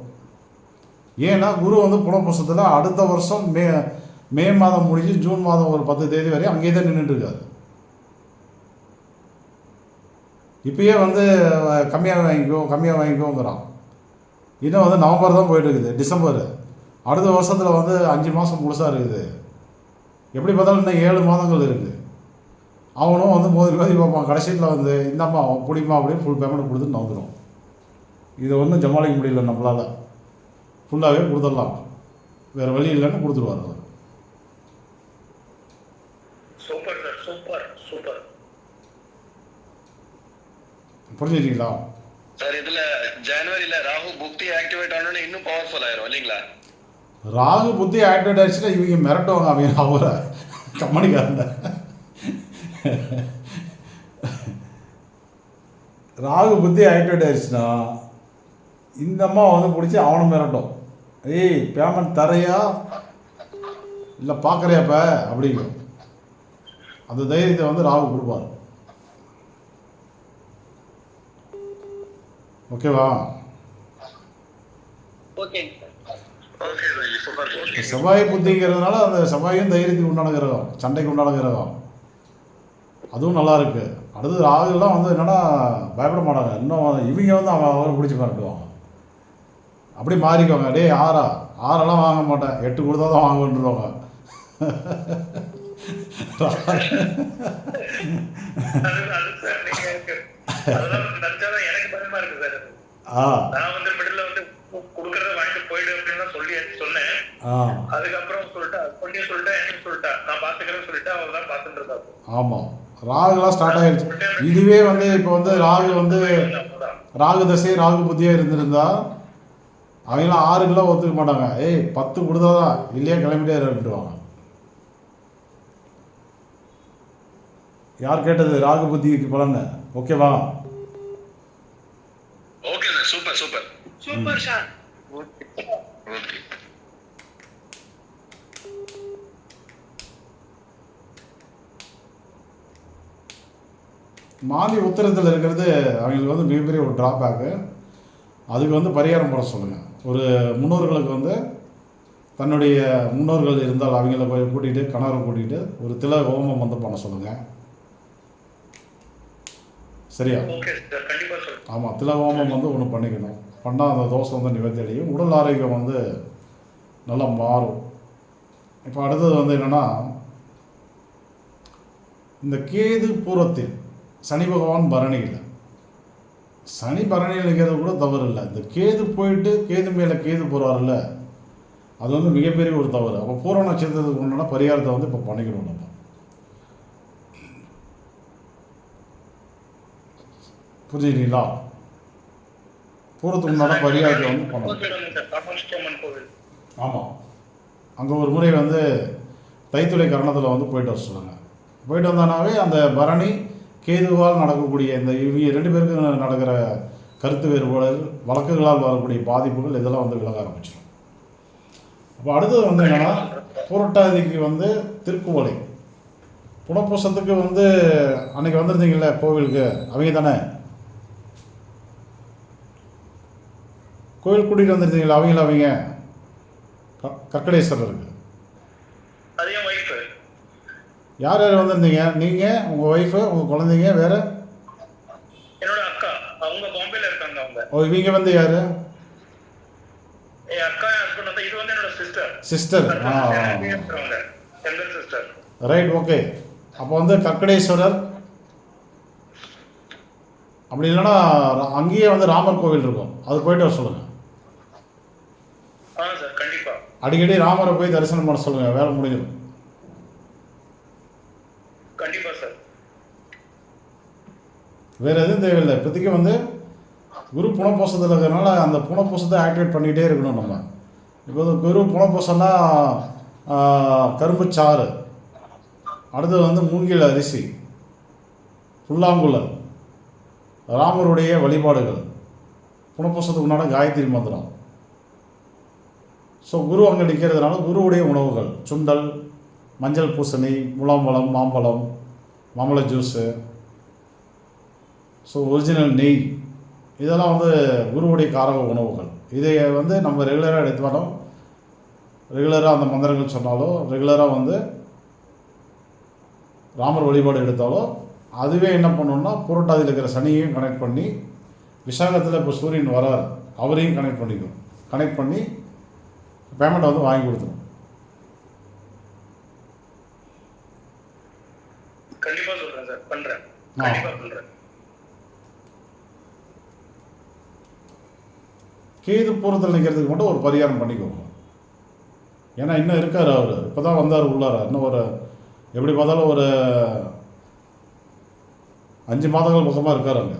Speaker 1: ஏன்னா குரு வந்து புனர்பூசத்தில் அடுத்த வருஷம் மே மாதம் முடிஞ்சு ஜூன் மாதம் ஒரு 10 தேதி வரை அங்கேயே தான் நின்றுட்டுருக்காரு. இப்பயே வந்து கம்மியாக வாங்கிக்கோங்கிறான். இன்னும் வந்து நவம்பர் தான் போயிட்டு இருக்குது, டிசம்பர். அடுத்த வருஷத்தில் வந்து 5 மாதம் முழுசாக இருக்குது. எப்படி பார்த்தாலும் இன்னும் 7 மாதங்கள் இருக்குது. அவனும் வந்து மோதி பார்ப்பான். கடைசியில் வந்து இந்தம்மா பிடிமா அப்படின்னு ஃபுல் பேமெண்ட் கொடுத்துட்டு வந்துடும். இதை ஒன்றும் சமாளிக்க முடியல நம்மளால். ஃபுல்லாகவே கொடுத்துடலாம், வேறு வழி இல்லைன்னு கொடுத்துருவார் அவர்.
Speaker 2: Super sir, super super.
Speaker 1: புரிஞ்சுக்கிட்டீங்களா
Speaker 3: சார்? இதுல ஜனவரியில ராகு புக்தி ஆக்டிவேட் ஆனோன்னு இன்னும் பவர்ஃபுல் ஆயிரும் இல்லைங்களா?
Speaker 1: ராகு புத்தி ஆக்டிவேட் ஆயிடுச்சுன்னா இவங்க மிரட்டுவாங்க அவங்க அவரை கம்பெனிக்காரங்க. ராகு புத்தி ஆக்டிவேட் ஆயிடுச்சுன்னா இந்த அம்மா வந்து பிடிச்சி அவனை மிரட்டும். ஏய் பேமெண்ட் தரையா இல்லை பார்க்குறியாப்ப அப்படிங்கும். அந்த தைரியத்தை வந்து ராகு கொடுப்பார். ஓகேவா? செவ்வாய் புத்திங்கிறதுனால அந்த செவ்வாயும் தைரியத்துக்கு உண்டான கிரகம், சண்டைக்கு உண்டான கிரகம், அதுவும் நல்லா இருக்கு. அடுத்தது ராகுலாம் வந்து என்னன்னா பயப்பட மாட்டாங்க. இன்னும் இவங்க வந்து அவரை பிடிச்சி மிரட்டுவாங்க. அப்படி மாறிக்குவாங்க. டே 6 வாங்க மாட்டேன், 8 கொடுத்தா தான் வாங்குன்றுவாங்க.
Speaker 2: நான் வந்து மிடில் வந்து கொடுக்கறத வாங்கிட்டு போயிடு அப்படின்னு சொல்லி சொன்னேன். அதுக்கப்புறம் சொல்லிட்டா என்ன சொல்லிட்டா நான் பாத்துக்கிறேன்னு சொல்லிட்டு அவன் தான் பார்த்துட்டு இருக்காங்க.
Speaker 1: ஆமாம், ராகுலாம் ஸ்டார்ட் ஆகிடுச்சு. இதுவே வந்து இப்போ வந்து ராகு வந்து ராகு தசை ராகு புத்தியாக இருந்திருந்தா அவங்களாம் 6 கிலோ ஒத்துக்க மாட்டாங்க. ஏய் 10 கொடுத்தாதான், இல்லையா கிளம்பிட்டே இருந்துருவாங்க. யார் கேட்டது ராகு புத்திக்கு பலன்? ஓகேவா?
Speaker 3: Okay sir, super super
Speaker 4: super sir.
Speaker 3: Okay.
Speaker 1: மாந்தி உத்தரத்தில் இருக்கிறது அவங்களுக்கு வந்து மிகப்பெரிய ஒரு ட்ராபேக்கு. அதுக்கு வந்து பரிகாரம் போட சொல்லுங்கள். ஒரு முன்னோர்களுக்கு வந்து தன்னுடைய முன்னோர்கள் இருந்தால் அவங்கள போய் கூட்டிகிட்டு கணவரை கூட்டிகிட்டு ஒரு தில ஹோமம் வந்து பண்ண சொல்லுங்கள். சரியா?
Speaker 2: ஓகே சார், கண்டிப்பா சொல்றேன்.
Speaker 1: ஆமாம், தில ஹோமம் வந்து ஒன்று பண்ணிக்கணும். பண்ணால் அந்த தோசை வந்து நிவர்த்தி அடையும், உடல் ஆரோக்கியம் வந்து நல்லா மாறும். இப்போ அடுத்தது வந்து என்னென்னா, இந்த கேது பூரத்தில் சனி பகவான் பரணியில், சனி பரணியில் நிற்கிறது கூட தவறு இல்லை. இந்த கேது போயிட்டு கேது மேலே கேது போகிறாருல்ல, அது வந்து மிகப்பெரிய ஒரு தவறு. அப்போ பூர நட்சத்திரத்துக்கு உண்டான பரிகாரத்தை வந்து இப்போ பண்ணிக்கணும். நம்ம புரிஞ்சுக்கிட்டீங்களா? பூரத்துக்கு உண்டான பரிகாரத்தை வந்து பண்ணணும். ஆமாம், அங்கே ஒரு முறை வந்து தைத்துளை கரணத்தில் வந்து போயிட்டு வர சொல்லுங்கள். போயிட்டு வந்தானாவே அந்த பரணி கேதுவால் நடக்கக்கூடிய இந்த இவங்க 2 பேருக்கு நடக்கிற கருத்து வேறுபாடுகள், வழக்குகளால் வரக்கூடிய பாதிப்புகள் இதெல்லாம் வந்து விலக ஆரம்பிச்சிடும். அப்போ அடுத்தது வந்து என்னென்னா, புரட்டாதிக்கு வந்து திருக்குவளை, புனப்பூசத்துக்கு வந்து அன்றைக்கி வந்திருந்தீங்களே கோவிலுக்கு, அவங்க தானே கோவில் கூட்டிகிட்டு வந்துருந்தீங்களா? அவங்க கற்கடேஸ்வரருக்கு யார் யார் வந்திருந்தீங்க? நீங்கள், உங்கள் ஒய்ஃபு, உங்கள் குழந்தைங்க, வேறு?
Speaker 2: என்னோட அக்கா, அவங்க பாம்பேல இருக்காங்க. அவங்க
Speaker 1: இவங்க வந்து யார்?
Speaker 2: என் அக்கா ஹஸ்பண்ட் வந்து, இது வந்து என்னோட
Speaker 1: சிஸ்டர்.
Speaker 2: சிஸ்டர்.
Speaker 1: Right, okay. அப்போ வந்து கற்கடேஸ்வரர், அப்படி இல்லைன்னா அங்கேயே வந்து ராமர் கோவில் இருக்கும், அது போயிட்டு வர சொல்லுங்கள்.
Speaker 2: சார் கண்டிப்பா
Speaker 1: அடிக்கடி ராமரை போய் தரிசனம் பண்ண சொல்லுங்கள், வேலை முடிஞ்சிடும்.
Speaker 2: கண்டிப்பா சார்.
Speaker 1: வேறு எதுவும் தேவையில்லை. இப்போதைக்கு வந்து குரு புனப்பூசத்தில் இருக்கிறதுனால அந்த புனப்பூசத்தை ஆக்டிவேட் பண்ணிகிட்டே இருக்கணும் நம்ம. இப்போ வந்து குரு புனப்பூசம்னா கரும்புச்சாறு, அடுத்தது வந்து மூங்கில் அரிசி, புல்லாங்குழல், ராமருடைய வழிபாடுகள், புனப்பூசத்துக்கு உண்டான காயத்ரி மந்திரம். ஸோ குரு அங்கே நிற்கிறதுனால குருவுடைய உணவுகள் சுண்டல், மஞ்சள் பூசணி, முலாம்பழம், மாம்பழம், மாம்பழ ஜூஸு, ஸோ ஒரிஜினல் நெய், இதெல்லாம் வந்து குருவுடைய காரக உணவுகள். இதை வந்து நம்ம ரெகுலராக எடுத்தாலும், ரெகுலராக அந்த மந்திரங்கள் சொன்னாலும், ரெகுலராக வந்து ராமர் வழிபாடு எடுத்தாலும், அதுவே என்ன பண்ணணும்னா புரட்டாதியில் இருக்கிற சனியையும் கனெக்ட் பண்ணி, விசாகத்தில் இப்போ சூரியன் வரார் அவரையும் கனெக்ட் பண்ணி பேமெண்ட்டை வந்து வாங்கி கொடுத்துரும்.
Speaker 2: கண்டிப்பா சொல்றேன் சார், பண்றேன். கண்டிப்பா பண்றேன்.
Speaker 1: கேது பூரத்தில் நிற்கிறதுக்கு மட்டும் ஒரு பரிகாரம் பண்ணிக்கோங்க. ஏன்னா இன்னும் இருக்கார் அவர், இப்போ தான் வந்தார் உள்ளார. இன்னும் ஒரு எப்படி பார்த்தாலும் ஒரு 5 மாதங்கள் பக்கமாக இருக்கார் அங்கே.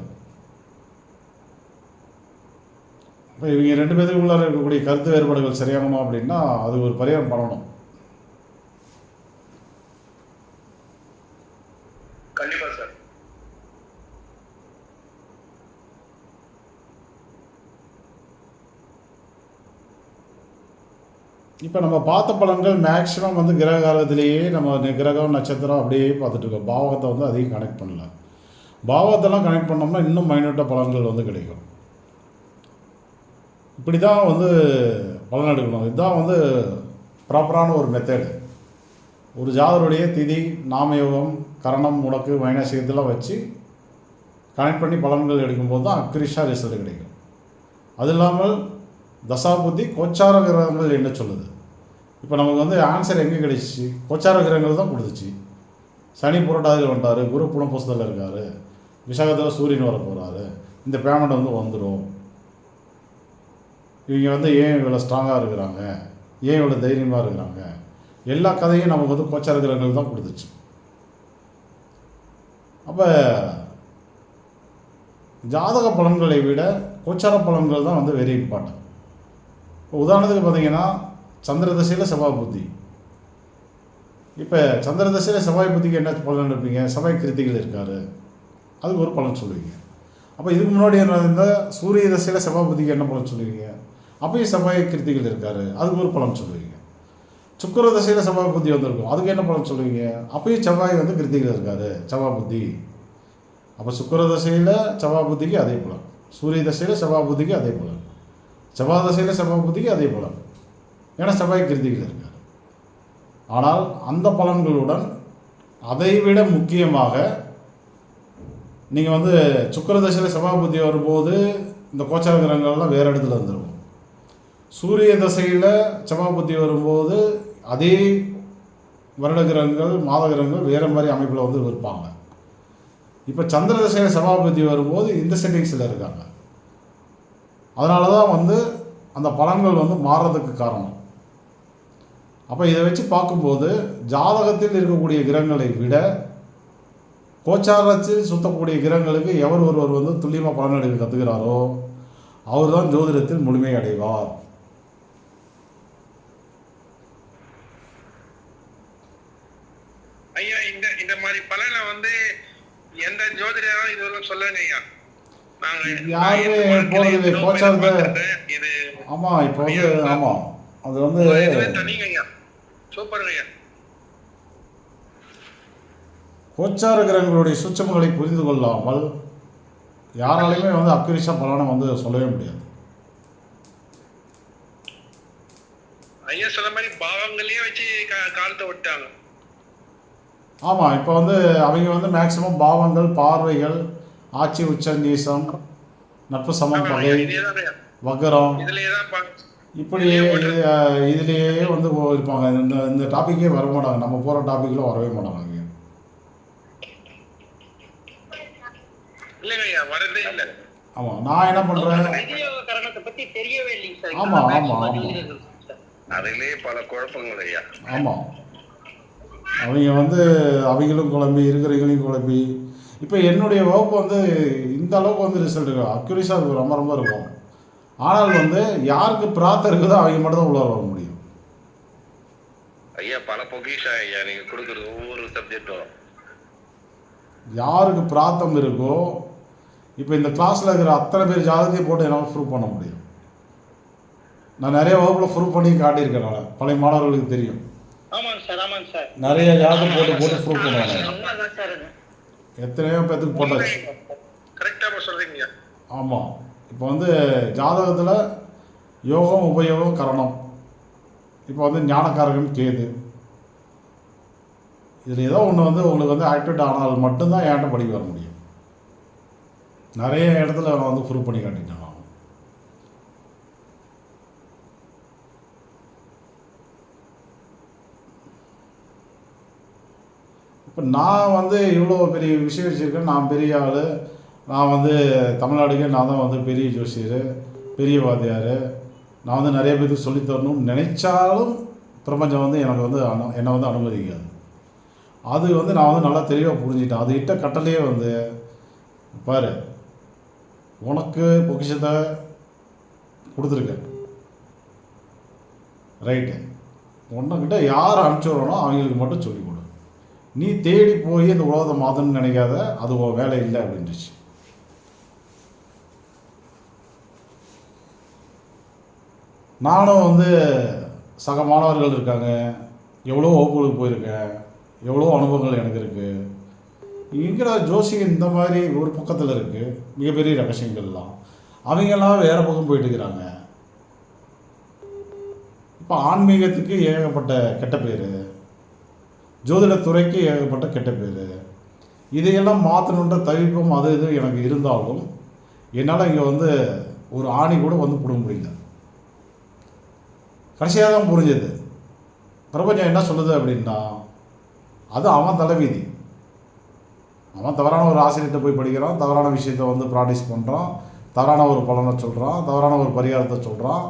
Speaker 1: இப்போ இவங்க 2 பேருக்கு உள்ளார இருக்கக்கூடிய கருத்து வேறுபாடுகள் சரியாகணும் அப்படின்னா அது ஒரு பரிகாரம் பண்ணணும்.
Speaker 2: கண்டிப்பா சார்.
Speaker 1: இப்போ நம்ம பார்த்த பலன்கள் மேக்ஸிமம் வந்து கிரக காலத்திலேயே நம்ம கிரகம் நட்சத்திரம் அப்படியே பார்த்துட்டு இருக்கோம். பாவகத்தை வந்து அதிகம் கனெக்ட் பண்ணல. பாவகத்தெல்லாம் கனெக்ட் பண்ணோம்னா இன்னும் மைனூட்டாக பலன்கள் வந்து கிடைக்கும். இப்படி தான் வந்து பலன் எடுக்கணும். இதுதான் வந்து ப்ராப்பரான ஒரு மெத்தேடு. ஒரு ஜாதருடைய திதி, நாமயோகம், கரணம், முடக்கு, மைனசியத்தெல்லாம் வச்சு கனெக்ட் பண்ணி பலன்கள் எடுக்கும்போது தான் அக்ரிஷாக ரிசல்ட் கிடைக்கும். அது இல்லாமல் தசாபுத்தி கோச்சார கிரகங்கள் என்ன சொல்லுது. இப்போ நமக்கு வந்து ஆன்சர் எங்கே கிடைச்சிச்சு? கோச்சார கிரகங்கள் தான் கொடுத்துச்சு. சனி புரட்டாதியில் வந்துட்டார், குரு புனப்பூசத்தில் இருக்கார், விசாகத்தில் சூரியன் வர போகிறாரு, இந்த பேமெண்ட் வந்து வந்துடும், இவங்க வந்து ஏன் இவ்வளோ ஸ்ட்ராங்காக இருக்கிறாங்க, ஏன் இவ்வளோ தைரியமாக இருக்கிறாங்க, எல்லா கதையும் நமக்கு வந்து கோச்சார கிரகங்கள் தான் கொடுத்துச்சு. அப்போ ஜாதக பலன்களை விட கோச்சார பலன்கள் தான் வந்து வெரி இம்பார்ட்டன்ட். இப்போ உதாரணத்துக்கு பார்த்தீங்கன்னா சந்திர தசையில் செவ்வாய் புத்தி. இப்போ சந்திர தசையில் செவ்வாய் புத்திக்கு என்ன பலன் எடுப்பீங்க? செவ்வாய் கிருத்திகள் இருக்கார், அதுக்கு ஒரு பலன் சொல்லுவீங்க. அப்போ இதுக்கு முன்னாடி என்ன இருந்தால் சூரிய தசையில் செவ்வாய் புத்திக்கு என்ன பலன் சொல்லுவீங்க? அப்பயும் செவ்வாய் கிருத்திகள் இருக்கார், அதுக்கு ஒரு பலன் சொல்லுவீங்க. சுக்கிர தசையில் செவ்வாய் புத்தி வந்திருக்கும், அதுக்கு என்ன பலன் சொல்லுவீங்க? அப்பயும் செவ்வாய் வந்து கிருத்திகள் இருக்கார், செவ்வாய் புத்தி. அப்போ சுக்கிர தசையில் செவ்வாய் புத்திக்கு அதே பலன், சூரிய தசையில் செவ்வாய் புத்திக்கு அதே பலன், செவ்வாய் தசையில் செவ்வாய் புத்திக்கு அதே பலன். ஏன்னா செவ்வாய் கிருத்திகள் இருக்கார். ஆனால் அந்த பலன்களுடன் அதைவிட முக்கியமாக நீங்கள் வந்து சுக்கிர தசையில் செவ்வாய் புத்தி வரும்போது இந்த கோச்சார கிரகங்கள்லாம் வேறு இடத்துல வந்துடும். சூரிய தசையில் செவ்வாய் புத்தி வரும்போது அதே வருட கிரகங்கள் மாத கிரகங்கள் வேறு மாதிரி அமைப்பில் வந்து இருப்பாங்க. இப்போ சந்திர தசையில் செவ்வாய் புத்தி வரும்போது இந்த செட்டிங்ஸில் இருக்காங்க. அதனால தான் வந்து அந்த பலன்கள் வந்து மாறுறதுக்கு காரணம். அப்போ இதை வச்சு பார்க்கும்போது ஜாதகத்தில் இருக்கக்கூடிய கிரகங்களை விட கோச்சாரத்தில் சுத்தக்கூடிய கிரகங்களுக்கு எவர் ஒருவர் வந்து துல்லியமாக பலன் எடுக்க கற்றுக்கிறாரோ அவர் தான் ஜோதிடத்தில் முழுமை அடைவார்.
Speaker 5: ஐயா இந்த மாதிரி பலனை வந்து எந்த ஜோதிடரும் இதுவரை சொல்லலைங்க ஐயா.
Speaker 1: யாருமே போகிறதில்லை கோச்சாரத்தை. ஆமாம், இப்போ வந்து ஆமாம் அது வந்து
Speaker 5: தனிங்க ஐயா, சூப்பருங்க ஐயா.
Speaker 1: கோச்சார கிரகங்களுடைய சூட்சமங்களை புரிந்து கொள்ளாமல் யாராலையுமே வந்து அக்யூரேட்டாக பலனை வந்து சொல்லவே முடியாது.
Speaker 5: ஐயா சொன்ன மாதிரி பாவங்களையே வச்சு காலத்தை விட்டாங்க.
Speaker 1: ஆமாம், இப்போ வந்து அவங்க வந்து மேக்சிமம் பாவங்கள், பார்வைகள், ஆட்சி, உச்ச, நீசம், நட்பு, சமம், பகை, வக்கரம், இப்படியே இதுலேயே வந்து இருப்பாங்க. இந்த டாப்பிக்கே வர மாட்டாங்க, நம்ம போகிற டாப்பிக்கில் வரவே மாட்டாங்க. ஆமாம், நான் என்ன பண்ணுறேன், ஆமாம் ஆமாம் ஆமாம்
Speaker 5: அதிலே பல குழப்பங்கள் ஐயா.
Speaker 1: ஆமாம், அவங்க வந்து அவங்களும் குழம்பி இருக்கிறவங்களையும் குழப்பி. இப்போ என்னுடைய வகுப்பு வந்து இந்த அளவுக்கு வந்து ரிசல்ட் இருக்கும், அக்யூரேட்டாக இருக்கும், ரொம்ப ரொம்ப இருக்கும். ஆனால் வந்து யாருக்கு பிரார்த்தம் இருக்குதோ அவங்க மட்டும் தான் உள்ள வர முடியும்.
Speaker 5: ஐயா பல பொக்கிஷம் ஐயா நீங்கள் கொடுக்குறது ஒவ்வொரு சப்ஜெக்டும்.
Speaker 1: யாருக்கு பிரார்த்தம் இருக்கோ, இப்போ இந்த கிளாஸில் இருக்கிற அத்தனை பேர் ஜாதகத்தையும் போட்டு என்னால் ப்ரூவ் பண்ண முடியும். நான் நிறைய வகுப்பில் ப்ரூவ் பண்ணி காட்டியிருக்கேன். நான் பழைய மாணவர்களுக்கு தெரியும். நிறைய ஜாதகம் போட்டு ப்ரூவ் பண்ணுவாங்க. எத்தனையோ பேத்துக்கு போட்டாச்சு. ஆமாம், இப்போ வந்து ஜாதகத்தில் யோகம், உபயோகம், கரணம், இப்போ வந்து ஞானக்காரகன் கேது, இதில் ஏதோ ஒன்று வந்து உங்களுக்கு வந்து ஆக்டிவேட் ஆனால் மட்டும்தான் என்கிட்ட படிக்க வர முடியும். நிறைய இடத்துல நான் வந்து ப்ரூவ் பண்ணி காட்டிட்டேன். நான் இப்போ நான் வந்து இவ்வளோ பெரிய விஷயம் வச்சுருக்கேன். நான் பெரிய ஆள், நான் வந்து தமிழ்நாடுக்கே நான் தான் வந்து பெரிய ஜோசியர், பெரிய வாத்தியார். நான் வந்து நிறைய பேருக்கு சொல்லித்தரணும்னு நினைச்சாலும் பிரபஞ்சம் வந்து எனக்கு வந்து என்னை வந்து அனுமதிக்காது. அது வந்து நான் வந்து நல்லா தெளிவாக புரிஞ்சிட்டேன். அது இட்ட கட்டளையே வந்து பாரு, உனக்கு பொக்கிஷத்தை கொடுத்துருக்கேன், ரைட்டு, உன்கிட்ட யார் அனுப்பிச்சி விடணும் அவங்களுக்கு மட்டும் சொல்லிக் கொடு. நீ தேடி போய் இந்த உலகத்தை மாற்றணும்னு நினைக்காத, அது உன் வேலை இல்லை அப்படின்ட்டுச்சு. நானும் வந்து சக மாணவர்கள் இருக்காங்க, எவ்வளோ வகுப்புகளுக்கு போயிருக்கேன், எவ்வளோ அனுபவங்கள் எனக்கு இருக்குது. எங்கடா ஜோசியம் இந்த மாதிரி ஒரு பக்கத்தில் இருக்குது, மிகப்பெரிய ரகசியங்கள்லாம் அவங்கெல்லாம் வேறு பக்கம் போயிட்டு இருக்கிறாங்க. இப்போ ஆன்மீகத்துக்கு ஏகப்பட்ட கெட்ட பேர், ஜோதிடத்துறைக்கு ஏகப்பட்ட கெட்ட பேர். இதையெல்லாம் மாற்றணுன்ற தவிர்ப்பும் அது இது எனக்கு இருந்தாலும் என்னால் இங்கே வந்து ஒரு ஆணி கூட வந்து பிடுங்க முடியல. கடைசியாக தான் புரிஞ்சது பிரபஞ்சம் என்ன சொல்லுது அப்படின்னா, அது அவன் தலைவிதி. அவன் தவறான ஒரு ஆசிரியர்கிட்ட போய் படிக்கிறான், தவறான விஷயத்தை வந்து ப்ராக்டிஸ் பண்ணுறான், தவறான ஒரு பலனை சொல்கிறான், தவறான ஒரு பரிகாரத்தை சொல்கிறான்,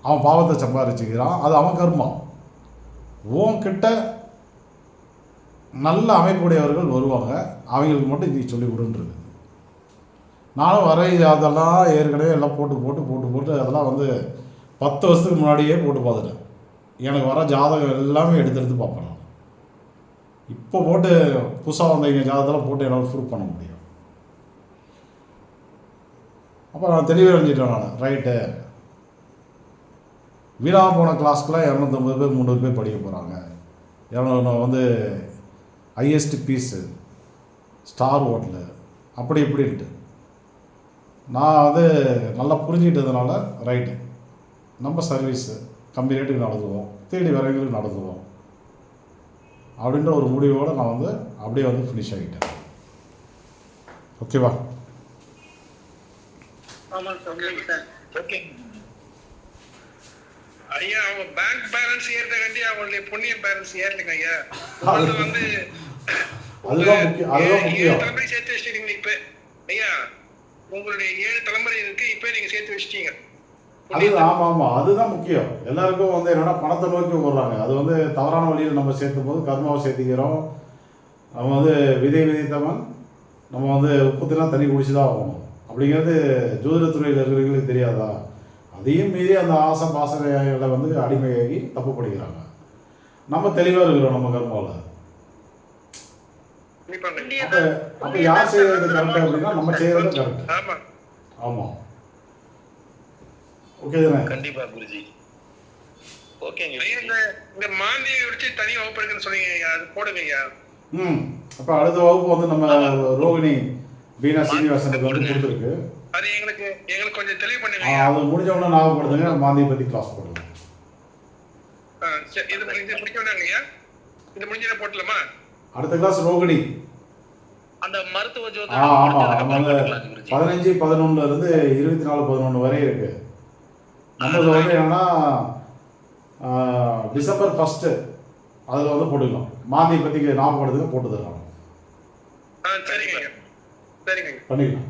Speaker 1: அவன் பாவத்தை சம்பாதிச்சுக்கிறான். அது அவன் கர்மம். உன்கிட்ட நல்ல அமைப்புடையவர்கள் வருவாங்க, அவங்களுக்கு மட்டும் நீ சொல்லி கொடுன்றது. நானும் வரை அதெல்லாம் ஏற்கனவே எல்லாம் போட்டு அதெல்லாம் வந்து 10 வருஷத்துக்கு முன்னாடியே போட்டு பார்த்துட்டேன். எனக்கு வர ஜாதகம் எல்லாமே எடுத்து பார்ப்பேன். நான் இப்போ போட்டு புதுசாக வந்தவங்க ஜாதகத்தெல்லாம் போட்டு என்னால் ப்ரூவ் பண்ண முடியும். அப்போ நான் தெளிவாக அடைஞ்சிட்டேன். நான் ரைட்டு, வீணாக போன கிளாஸ்க்குலாம் 250 பேர் 300 பேர் படிக்க போகிறாங்க. வந்து ஹையஸ்ட் பீஸு, ஸ்டார் ஹோட்டலு, அப்படி இப்படின்ட்டு நான் வந்து நல்லா புரிஞ்சுக்கிட்டதுனால ரைட்டு, நம்ம சர்வீஸு கம்மி ரேட்டுக்கு நடத்துவோம், தேடி வரவங்களுக்கு நடத்துவோம் அப்படின்ற ஒரு முடிவோடு நான் வந்து அப்படியே வந்து ஃபினிஷ் ஆகிட்டேன். ஓகேவா?
Speaker 4: ஆமாம் சார்.
Speaker 2: ஓகே ஐயா, அவங்க பேங்க் பேலன்ஸ் ஏறத கண்டி அவங்களுடைய புண்ணிய பேலன்ஸ் ஏறலைங்க ஐயா. அது வந்து
Speaker 1: அதுதான் முக்கியம்.
Speaker 2: தலைமுறை சேர்த்து வச்சிட்டீங்க இப்ப ஐயா. உங்களுடைய 7 தலைமுறை இருக்கு, இப்ப நீங்க சேர்த்து வச்சிட்டீங்க.
Speaker 1: ஆமாம், அதுதான் முக்கியம். எல்லாருக்கும் வந்து என்னன்னா பணத்தை நோக்கி போடுறாங்க. அது வந்து தவறான வழியில் நம்ம சேர்த்தும் போது கர்மாவை சேர்த்திக்கிறோம். நம்ம வந்து விதைத்தவன் நம்ம வந்து உப்புத்திலாம் தண்ணி குடிச்சு தான் ஆகணும் அப்படிங்கிறது ஜோதிடத்துறையில் இருக்கிறவங்களுக்கு தெரியாதா? அதையும் மீறி அந்த ஆசை பாசனைகளை வந்து அடிமையாகி தப்பு படிக்கிறாங்க. நம்ம தெளிவாக இருக்கிறோம் நம்ம கர்மாவில். அப்போ யார் செய்யறது கரெக்ட் அப்படின்னா நம்ம செய்யறது கரெக்ட். ஆமாம், ஓகே தானே?
Speaker 3: கண்டிப்பா குருஜி. ஓகேங்க.
Speaker 2: இந்த மாந்தியை வச்சு தனி வகுப்பு இருக்குன்னு சொன்னீங்க, அது போடுங்க ஐயா.
Speaker 1: அப்போ அடுத்த வகுப்பு வந்து நம்ம ரோகிணி பீனா சீனிவாசனுக்கு வந்து கொடுத்துருக்கு.
Speaker 2: அது எங்களுக்கு கொஞ்சம் தெளிவு பண்ணுங்க.
Speaker 1: அது முடிஞ்ச உடனே ஞாபகப்படுத்துங்க, மாந்தியை பற்றி கிளாஸ் போடுங்க.
Speaker 2: இது முடிக்கணுங்க ஐயா. இது முடிஞ்ச போட்டலாமா?
Speaker 1: அடுத்த கிளாஸ் ரோகிணி.
Speaker 4: அந்த மருத்துவ ஜோதி.
Speaker 1: ஆமாம், 15-11 இருந்து 24-11 வரை இருக்கு. நம்மளது வந்து என்னன்னா டிசம்பர் 1 அதில் வந்து போட்டுக்கலாம். மாந்தியை பற்றி ஞாபகப்படுத்துங்க, போட்டு தரலாம். பண்ணிக்கலாம்.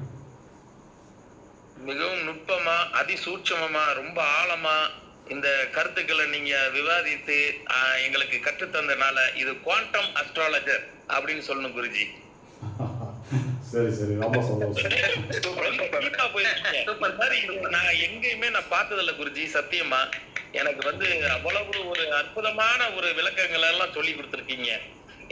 Speaker 3: மிகவும் நுட்பமா, அதிசூட்சமமா, ரொம்ப ஆழமா இந்த கருத்துக்களை நீங்க விவாதித்து எங்களுக்கு கற்றுத்தந்தனால இது குவாண்டம் அஸ்ட்ராலஜர் அப்படின்னு சொல்லணும் குருஜி.
Speaker 1: சரி, ரொம்ப சந்தோஷம்.
Speaker 3: நான் எங்கேயுமே நான் பார்த்ததில்ல குருஜி, சத்தியமா. எனக்கு வந்து அவ்வளவு ஒரு அற்புதமான ஒரு விளக்கங்கள் எல்லாம் சொல்லி கொடுத்துருக்கீங்க.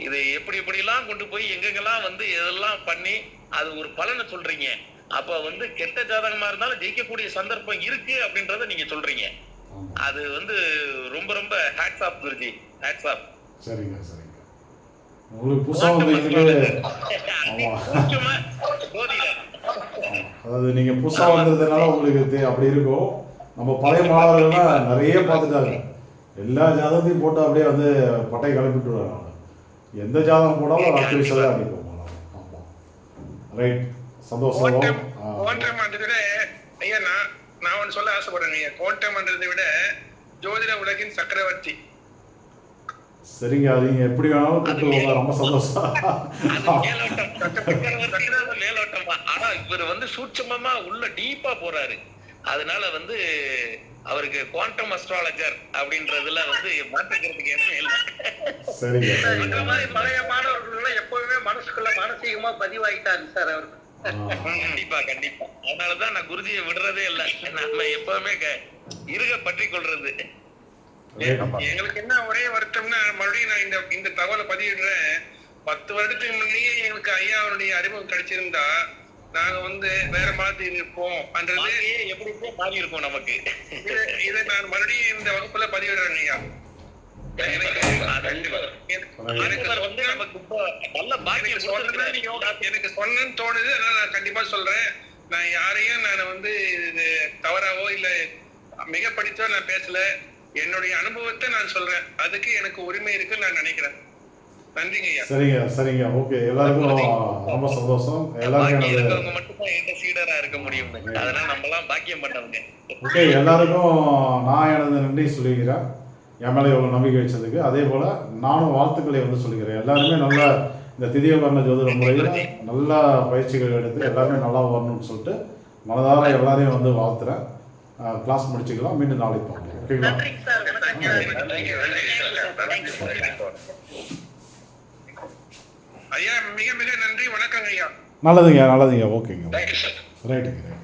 Speaker 3: இது எப்படிலாம் கொண்டு போய் எங்கெங்கெல்லாம் வந்து இதெல்லாம் பண்ணி அது ஒரு பலனை சொல்றீங்க. அப்ப வந்து கெட்ட ஜாதகமா இருந்தாலும் ஜெயிக்கக்கூடிய சந்தர்ப்பம் இருக்கு அப்படின்றத நீங்க சொல்றீங்க. அது வந்து ரொம்ப ரொம்ப hats off Guruji, hats off.
Speaker 1: சரிங்க. உங்களுக்கு புதுசாக வந்து அதாவது நீங்கள் புதுசாக வந்ததுனால உங்களுக்கு அப்படி இருக்கும். நம்ம பழைய மாணவர்கள்லாம் நிறைய பார்த்துட்டாங்க. எல்லா ஜாதகத்தையும் போட்டு அப்படியே வந்து பட்டை கிளப்பிட்டு வராங்க. எந்த ஜாதகம் போடாலும் ரத்த விஷயம் தான் அடிப்போம். ஆமாம், ரைட், சந்தோஷம்.
Speaker 2: ஐயா, நான் ஒன்று சொல்ல ஆசைப்படுறேன் ஐயா. கோட்டம்ன்றதை விட ஜோதிட உலகின் சக்கரவர்த்தி.
Speaker 1: சரிங்க, அது நீங்க எப்படி வேணாலும் கூப்பிட்டு ரொம்ப சந்தோஷம்.
Speaker 3: மேலோட்டமா, ஆனா இவர் வந்து சூட்சமமா உள்ள டீப்பா போறாரு. அதனால வந்து அவருக்கு குவாண்டம் அஸ்ட்ராலஜர் அப்படின்றதுல வந்து மாற்றுக்கிறதுக்கு எதுவும் இல்லை.
Speaker 1: சரிங்க.
Speaker 4: பழைய மாணவர்கள் எப்பவுமே மனசுக்குள்ள மானசீகமா பதிவாயிட்டாரு சார் அவருக்கு.
Speaker 3: கண்டிப்பா. அதனாலதான் நான் குருஜியை விடுறதே இல்லை. நம்ம எப்பவுமே இருக பற்றி கொள்றது.
Speaker 2: எங்களுக்கு என்ன ஒரே வருத்தம்னா, மறுபடியும் நான் இந்த தகவலை பதிவிடுறேன். 10 வருடத்துக்கு முன்னே எங்களுக்கு ஐயாவுடைய அறிமுகம் கிடைச்சிருந்தா நாங்க வந்து வேற மாதிரி இருப்போம்.
Speaker 3: எப்படி மாறி இருக்கும் நமக்கு.
Speaker 2: இதை நான் மறுபடியும் இந்த வகுப்புல பதிவிடுறேன் ஐயா. எனக்கு சொன்னு தோணுது, அதனால நான் கண்டிப்பா சொல்றேன். நான் யாரையும் நான் வந்து இது தவறாவோ இல்ல மிக படித்தோ நான் பேசல. என்னுடைய அனுபவத்தை நான் சொல்றேன். அதுக்கு எனக்கு உரிமை இருக்குன்னு நான் நினைக்கிறேன். நன்றிங்க ஐயா.
Speaker 1: சரிங்க. ஓகே, எல்லாருக்கும் ரொம்ப சந்தோஷம்.
Speaker 3: எல்லாருக்கும் மட்டும்தான் எந்த சீடரா இருக்க முடியும். அதனால நம்மலாம் பாக்கியம் பண்ணவங்க.
Speaker 1: ஓகே, எல்லாருக்கும் நான் எனது நன்றி சொல்லிக்கிறேன், என் மேலே எவ்வளோ நம்பிக்கை வச்சதுக்கு. அதே போல் நானும் வாழ்த்துக்களை வந்து சொல்லிக்கிறேன். எல்லாருமே நல்லா இந்த திதியோகர்ண ஜோதிட முறையில் நல்லா பயிற்சிகள் எடுத்து எல்லாருமே நல்லா வரணும்னு சொல்லிட்டு மனதார எல்லாரையும் வந்து வாழ்த்துறேன். கிளாஸ் முடிச்சுக்கலாம். மீண்டும் நாளைக்கு பார்க்கலாம். ஓகேங்களா?
Speaker 5: ஐயா மிக மிக நன்றி, வணக்கங்க ஐயா.
Speaker 1: நல்லதுங்க நல்லதுங்க, ஓகேங்க,
Speaker 3: தேங்க்யூ சார்.
Speaker 1: ரைட்டுங்க ரைட்.